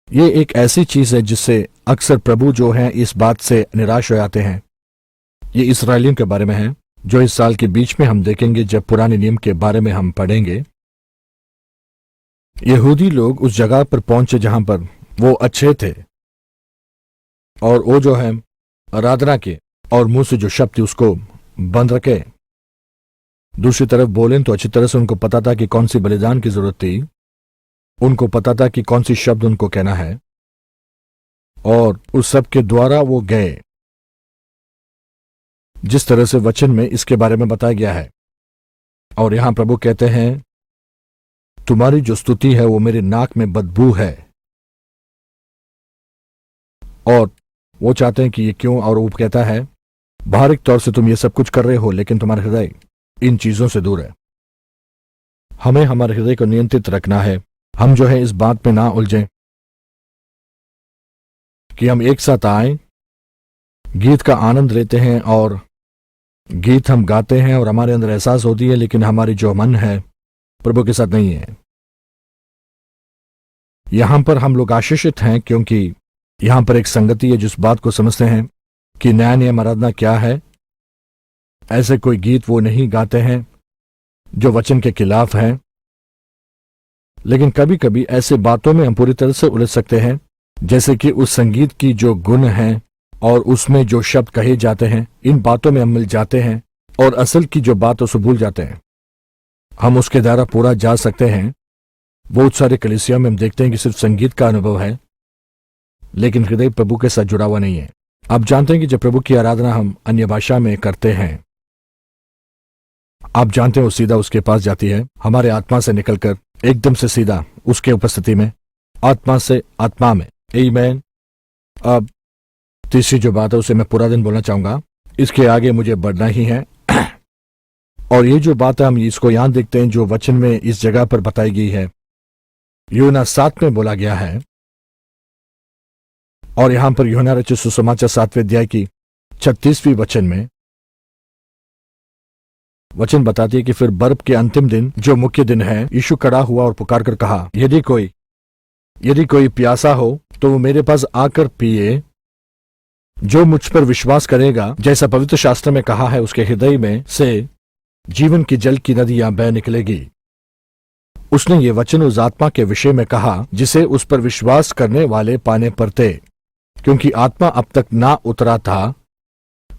ये एक ऐसी चीज है जिससे अक्सर प्रभु जो है इस बात से निराश हो जाते हैं। ये इस्राएलियों के बारे में है, जो इस साल के बीच में हम देखेंगे जब पुराने नियम के बारे में हम पढ़ेंगे। यहूदी लोग उस जगह पर पहुंचे जहां पर वो अच्छे थे, और वो जो है आराधना के और मुंह से जो शब्द थी उसको बंद रखे। दूसरी तरफ बोलें तो अच्छी तरह से उनको पता था कि कौन सी बलिदान की जरूरत थी, उनको पता था कि कौन सी शब्द उनको कहना है, और उस सब के द्वारा वो गए जिस तरह से वचन में इसके बारे में बताया गया है। और यहां प्रभु कहते हैं, तुम्हारी जो स्तुति है वो मेरे नाक में बदबू है। और वो चाहते हैं कि ये क्यों, और वो कहता है, बाहरिक तौर से तुम ये सब कुछ कर रहे हो, लेकिन तुम्हारा हृदय इन चीजों से दूर है। हमें हमारे हृदय को नियंत्रित रखना है। हम जो है इस बात में ना उलझें कि हम एक साथ आए, गीत का आनंद लेते हैं और गीत हम गाते हैं और हमारे अंदर एहसास होती है, लेकिन हमारी जो मन है प्रभु के साथ नहीं है। यहां पर हम लोग आशीषित हैं क्योंकि यहां पर एक संगति है जिस बात को समझते हैं कि नया नियम आराधना क्या है। ऐसे कोई गीत वो नहीं गाते हैं जो वचन के खिलाफ है, लेकिन कभी कभी ऐसे बातों में हम पूरी तरह से उलझ सकते हैं, जैसे कि उस संगीत की जो गुण है और उसमें जो शब्द कहे जाते हैं, इन बातों में हम मिल जाते हैं और असल की जो बात उसे भूल जाते हैं। हम उसके द्वारा पूरा जा सकते हैं। बहुत सारे कलीसिया में हम देखते हैं कि सिर्फ संगीत का अनुभव है, लेकिन हृदय प्रभु के साथ जुड़ा हुआ नहीं है। आप जानते हैं कि जब प्रभु की आराधना हम अन्य भाषा में करते हैं, आप जानते हैं वो सीधा उसके पास जाती है, हमारे आत्मा से निकलकर एकदम से सीधा उसके उपस्थिति में, आत्मा से आत्मा में। आमीन। अब तीसरी जो बात है उसे मैं पूरा दिन बोलना चाहूंगा, इसके आगे मुझे बढ़ना ही है। और ये जो बात है हम इसको यहां देखते हैं जो वचन में इस जगह पर बताई गई है, यूहन्ना 7 में बोला गया है। और यहां पर यूहन्ना रचित सुसमाचार 7वें अध्याय की 36वीं वचन में वचन बताती है कि फिर बर्फ के अंतिम दिन, जो मुख्य दिन है, यीशु खड़ा हुआ और पुकार कर कहा, यदि कोई प्यासा हो तो वो मेरे पास आकर पिए। जो मुझ पर विश्वास करेगा, जैसा पवित्र शास्त्र में कहा है, उसके हृदय में से जीवन की जल की नदियां बह निकलेगी। उसने ये वचन उस आत्मा के विषय में कहा जिसे उस पर विश्वास करने वाले पाने पड़ते, क्योंकि आत्मा अब तक ना उतरा था।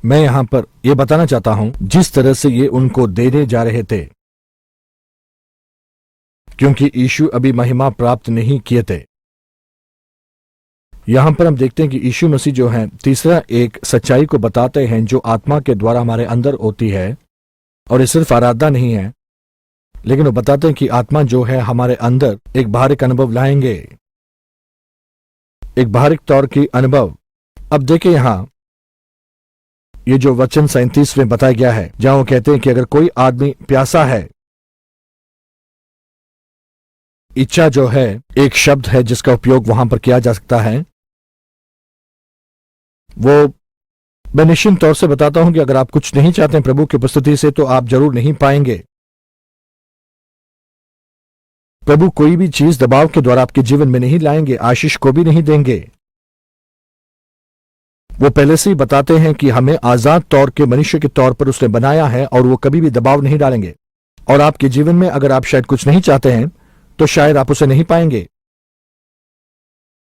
मैं यहां पर यह बताना चाहता हूं जिस तरह से ये उनको देने जा रहे थे, क्योंकि यीशु अभी महिमा प्राप्त नहीं किए थे। यहां पर हम देखते हैं कि यीशु मसीह जो है तीसरा एक सच्चाई को बताते हैं जो आत्मा के द्वारा हमारे अंदर होती है। और ये सिर्फ आराधना नहीं है, लेकिन वो बताते हैं कि आत्मा जो है हमारे अंदर एक बाहरिक अनुभव लाएंगे, एक बाहरिक तौर की अनुभव। अब देखिए यहां ये जो वचन 37 में बताया गया है, जहां वो कहते हैं कि अगर कोई आदमी प्यासा है, इच्छा जो है एक शब्द है जिसका उपयोग वहां पर किया जा सकता है। वो मैं निश्चित तौर से बताता हूं कि अगर आप कुछ नहीं चाहते हैं प्रभु की उपस्थिति से तो आप जरूर नहीं पाएंगे। प्रभु कोई भी चीज दबाव के द्वारा आपके जीवन में नहीं लाएंगे, आशीष को भी नहीं देंगे। वो पहले से ही बताते हैं कि हमें आजाद तौर के मनुष्य के तौर पर उसने बनाया है और वो कभी भी दबाव नहीं डालेंगे। और आपके जीवन में अगर आप शायद कुछ नहीं चाहते हैं तो शायद आप उसे नहीं पाएंगे।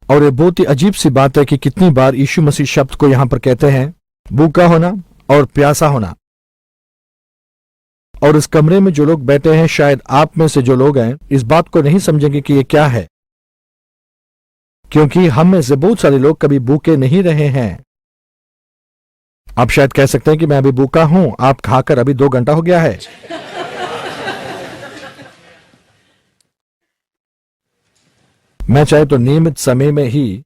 और ये बहुत ही अजीब सी बात है कि कितनी बार यीशु मसीह शब्द को यहां पर कहते हैं भूखा होना और प्यासा होना। और इस कमरे में जो लोग बैठे हैं, शायद आप में से जो लोग हैं इस बात को नहीं समझेंगे कि ये क्या है, क्योंकि हम में से बहुत सारे लोग कभी भूखे नहीं रहे हैं। आप शायद कह सकते हैं कि मैं अभी भूखा हूं, आप खाकर अभी 2 घंटा हो गया है। मैं चाहे तो नियमित समय में ही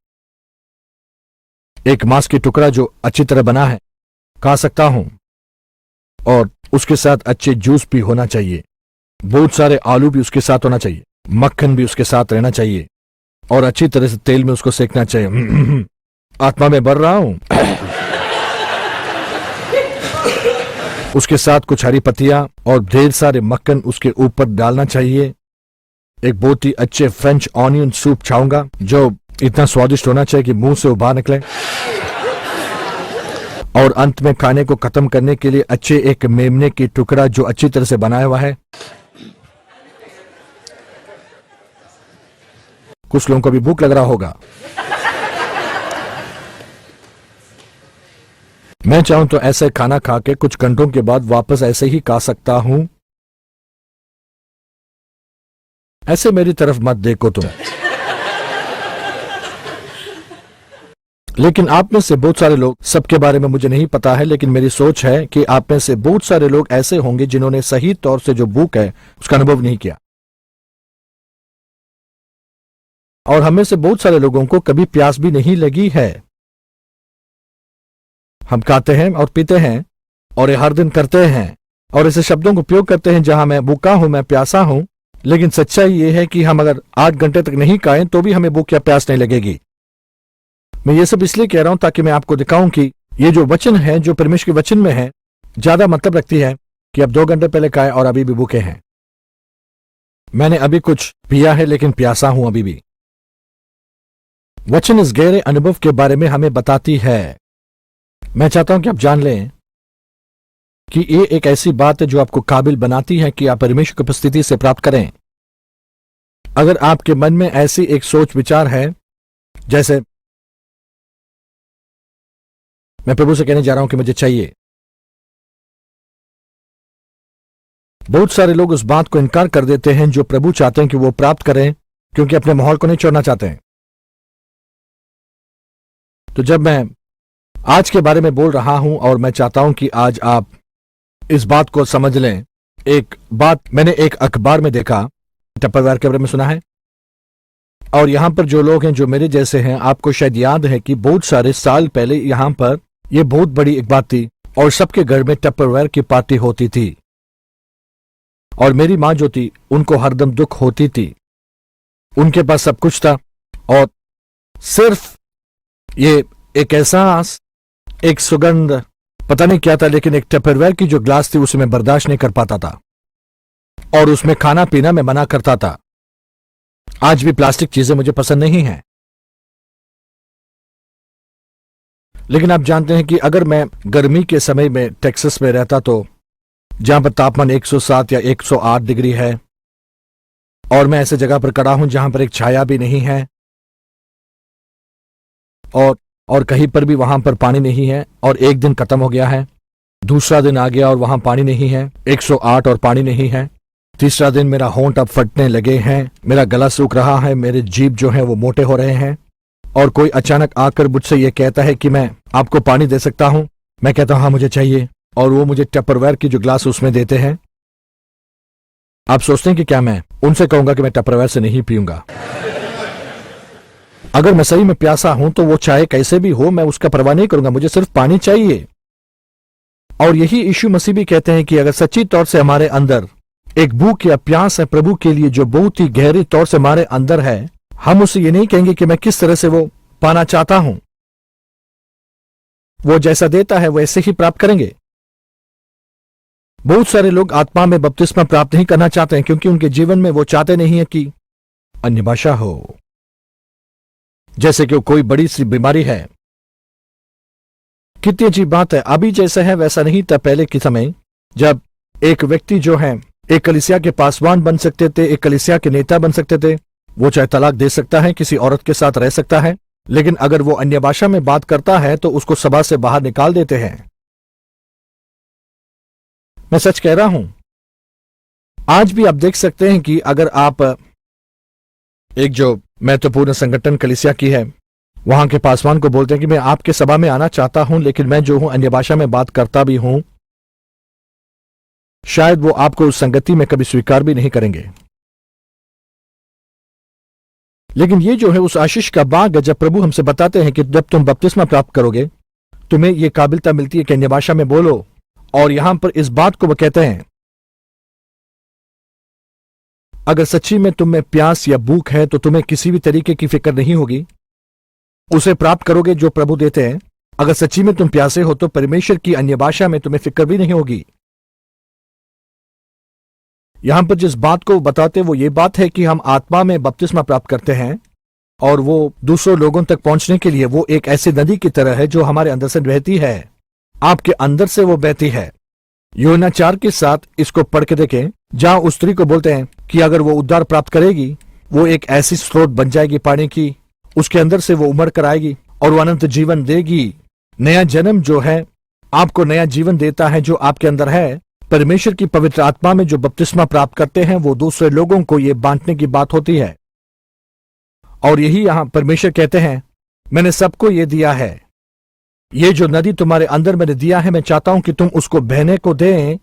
एक मांस की टुकड़ा जो अच्छी तरह बना है खा सकता हूं, और उसके साथ अच्छे जूस भी होना चाहिए, बहुत सारे आलू भी उसके साथ होना चाहिए, मक्खन भी उसके साथ रहना चाहिए, और अच्छी तरह से तेल में उसको सेकना चाहिए। आत्मा में बढ़ रहा हूं। उसके साथ कुछ हरी पत्तियां और ढेर सारे मक्खन उसके ऊपर डालना चाहिए। एक बहुत ही अच्छे फ्रेंच ऑनियन सूप चाहूंगा जो इतना स्वादिष्ट होना चाहिए कि मुंह से उबाल निकले। और अंत में खाने को खत्म करने के लिए अच्छे एक मेमने की टुकड़ा जो अच्छी तरह से बनाया हुआ है। कुछ लोगों को भी भूख लग रहा होगा। मैं चाहूं तो ऐसे खाना खा के कुछ घंटों के बाद वापस ऐसे ही खा सकता हूं। ऐसे मेरी तरफ मत देखो तुम। लेकिन आप में से बहुत सारे लोग, सबके बारे में मुझे नहीं पता है, लेकिन मेरी सोच है कि आप में से बहुत सारे लोग ऐसे होंगे जिन्होंने सही तौर से जो भूख है उसका अनुभव नहीं किया। और हमें से बहुत सारे लोगों को कभी प्यास भी नहीं लगी है। हम खाते हैं और पीते हैं और ये हर दिन करते हैं और ऐसे शब्दों का उपयोग करते हैं जहां मैं भूखा हूं, मैं प्यासा हूं, लेकिन सच्चाई यह है कि हम अगर 8 घंटे तक नहीं खाएं तो भी हमें भूख या प्यास नहीं लगेगी। मैं ये सब इसलिए कह रहा हूं ताकि मैं आपको दिखाऊं कि ये जो वचन है, जो परमेश्वर के वचन में है, ज्यादा मतलब रखती है कि अब 2 घंटे पहले खाए और अभी भी भूखे हैं। मैंने अभी कुछ पिया है लेकिन प्यासा हूं अभी भी। वचन इस गहरे अनुभव के बारे में हमें बताती है। मैं चाहता हूं कि आप जान लें कि ये एक ऐसी बात है जो आपको काबिल बनाती है कि आप परमेश्वर की उपस्थिति से प्राप्त करें। अगर आपके मन में ऐसी एक सोच विचार है, जैसे मैं प्रभु से कहने जा रहा हूं कि मुझे चाहिए। बहुत सारे लोग उस बात को इनकार कर देते हैं जो प्रभु चाहते हैं कि वो प्राप्त करें, क्योंकि अपने माहौल को नहीं छोड़ना चाहते हैं। तो जब मैं आज के बारे में बोल रहा हूं और मैं चाहता हूं कि आज आप इस बात को समझ लें। एक बात मैंने एक अखबार में देखा, टपरवेयर के बारे में सुना है, और यहां पर जो लोग हैं जो मेरे जैसे हैं, आपको शायद याद है कि बहुत सारे साल पहले यहां पर यह बहुत बड़ी एक बात थी और सबके घर में टपरवेयर की पार्टी होती थी। और मेरी मां जो थी उनको हरदम दुख होती थी। उनके पास सब कुछ था और सिर्फ ये एक एहसास, एक सुगंध, पता नहीं क्या था, लेकिन एक टपरवेयर की जो ग्लास थी उसे मैं बर्दाश्त नहीं कर पाता था और उसमें खाना पीना मैं मना करता था। आज भी प्लास्टिक चीजें मुझे पसंद नहीं हैं। लेकिन आप जानते हैं कि अगर मैं गर्मी के समय में टेक्सास में रहता, तो जहां पर तापमान 107 या 108 डिग्री है, और मैं ऐसे जगह पर खड़ा हूं जहां पर एक छाया भी नहीं है और कहीं पर भी वहां पर पानी नहीं है, और एक दिन खत्म हो गया है, दूसरा दिन आ गया और वहां पानी नहीं है, 108 और पानी नहीं है, तीसरा दिन मेरा होंठ अब फटने लगे हैं, मेरा गला सूख रहा है, मेरे जीभ जो है वो मोटे हो रहे हैं, और कोई अचानक आकर मुझसे ये कहता है कि मैं आपको पानी दे सकता हूं। मैं कहता हूं हाँ मुझे चाहिए, और वो मुझे टपरवेयर की जो ग्लास उसमें देते हैं आप सोचते हैं कि क्या मैं उनसे कहूंगा कि मैं टपरवेयर से नहीं पीऊंगा? अगर मैं सही में प्यासा हूं तो वो चाहे कैसे भी हो, मैं उसका परवाह नहीं करूंगा, मुझे सिर्फ पानी चाहिए। और यही यीशु मसीह भी कहते हैं कि अगर सच्ची तौर से हमारे अंदर एक भूख या प्यास है प्रभु के लिए, जो बहुत ही गहरी तौर से हमारे अंदर है, हम उसे ये नहीं कहेंगे कि मैं किस तरह से वो पाना चाहता हूं। वो जैसा देता है वैसे ही प्राप्त करेंगे। बहुत सारे लोग आत्मा में बपतिस्मा प्राप्त नहीं करना चाहते हैं क्योंकि उनके जीवन में वो चाहते नहीं है कि अन्य भाषा हो। जैसे कि कोई बड़ी सी बीमारी है। कितनी अजीब बात है, अभी जैसा है वैसा नहीं था पहले के समय, जब एक व्यक्ति जो है एक कलीसिया के पासवान बन सकते थे, एक कलीसिया के नेता बन सकते थे। वो चाहे तलाक दे सकता है, किसी औरत के साथ रह सकता है, लेकिन अगर वो अन्य भाषा में बात करता है तो उसको सभा से बाहर निकाल देते हैं। मैं सच कह रहा हूं। आज भी आप देख सकते हैं कि अगर आप एक जो महत्वपूर्ण संगठन कलीसिया की है, वहां के पासवान को बोलते हैं कि मैं आपके सभा में आना चाहता हूं, लेकिन मैं जो हूं अन्य भाषा में बात करता भी हूं, शायद वो आपको उस संगति में कभी स्वीकार भी नहीं करेंगे। लेकिन ये जो है उस आशीष का बाग है, जब प्रभु हमसे बताते हैं कि जब तुम बपतिस्मा प्राप्त करोगे तुम्हें यह काबिलता मिलती है कि अन्य भाषा में बोलो। और यहां पर इस बात को वो कहते हैं, अगर सच्ची में तुम में प्यास या भूख है तो तुम्हें किसी भी तरीके की फिक्र नहीं होगी, उसे प्राप्त करोगे जो प्रभु देते हैं। अगर सच्ची में तुम प्यासे हो तो परमेश्वर की अन्य भाषा में तुम्हें फिक्र भी नहीं होगी। यहां पर जिस बात को बताते वो ये बात है कि हम आत्मा में बपतिस्मा प्राप्त करते हैं और वो दूसरों लोगों तक पहुंचने के लिए वो एक ऐसी नदी की तरह है जो हमारे अंदर से बहती है। आपके अंदर से वो बहती है। यूहन्ना 4 के साथ इसको पढ़ के देखें, जहां उस स्त्री को बोलते हैं कि अगर वो उद्धार प्राप्त करेगी वो एक ऐसी स्रोत बन जाएगी पानी की, उसके अंदर से वो उमड़ कर आएगी और वो अनंत जीवन देगी। नया जन्म जो है आपको नया जीवन देता है जो आपके अंदर है। परमेश्वर की पवित्र आत्मा में जो बपतिस्मा प्राप्त करते हैं वो दूसरे लोगों को ये बांटने की बात होती है। और यही यहां परमेश्वर कहते हैं, मैंने सबको ये दिया है, ये जो नदी तुम्हारे अंदर मैंने दिया है, मैं चाहता हूं कि तुम उसको बहने को दें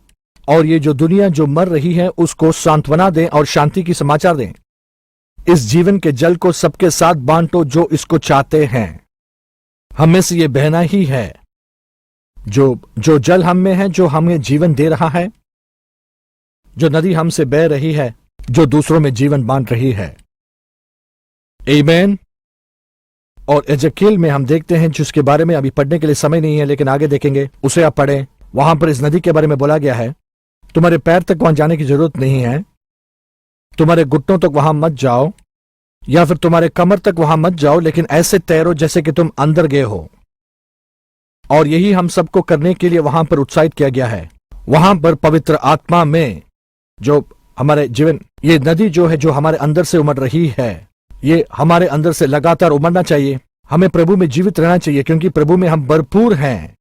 और ये जो दुनिया जो मर रही है उसको सांत्वना दें और शांति की समाचार दें। इस जीवन के जल को सबके साथ बांटो जो इसको चाहते हैं। हम में से ये बहना ही है, जो जल हम में है, जो हमें जीवन दे रहा है, जो नदी हमसे बह रही है, जो दूसरों में जीवन बांट रही है। आमीन। और एजेकियल में हम देखते हैं, जिसके बारे में अभी पढ़ने के लिए समय नहीं है लेकिन आगे देखेंगे, उसे आप पढ़ें। वहां पर इस नदी के बारे में बोला गया है, तुम्हारे पैर तक वहां जाने की जरूरत नहीं है, तुम्हारे घुटनों तक वहां मत जाओ या फिर तुम्हारे कमर तक वहां मत जाओ, लेकिन ऐसे तैरो जैसे कि तुम अंदर गए हो। और यही हम सबको करने के लिए वहां पर उत्साहित किया गया है। वहां पर पवित्र आत्मा में जो हमारे जीवन, ये नदी जो है जो हमारे अंदर से उमड़ रही है, ये हमारे अंदर से लगातार उमड़ना चाहिए। हमें प्रभु में जीवित रहना चाहिए क्योंकि प्रभु में हम भरपूर हैं।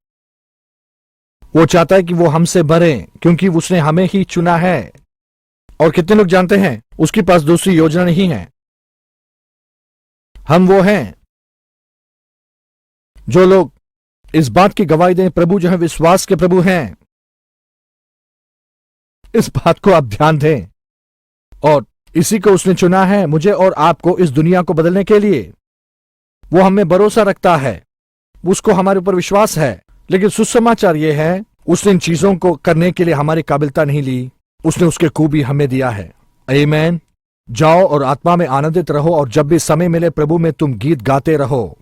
वो चाहता है कि वो हमसे भरें क्योंकि उसने हमें ही चुना है। और कितने लोग जानते हैं उसके पास दूसरी योजना नहीं है। हम वो हैं जो लोग इस बात की गवाही दें, प्रभु जो है विश्वास के प्रभु हैं। इस बात को आप ध्यान दें। और इसी को उसने चुना है, मुझे और आपको इस दुनिया को बदलने के लिए। वो हमें भरोसा रखता है, उसको हमारे ऊपर विश्वास है। लेकिन सुसमाचार यह है, उसने इन चीजों को करने के लिए हमारी काबिलता नहीं ली, उसने उसके खूबी हमें दिया है। आमीन। जाओ और आत्मा में आनंदित रहो और जब भी समय मिले प्रभु में तुम गीत गाते रहो।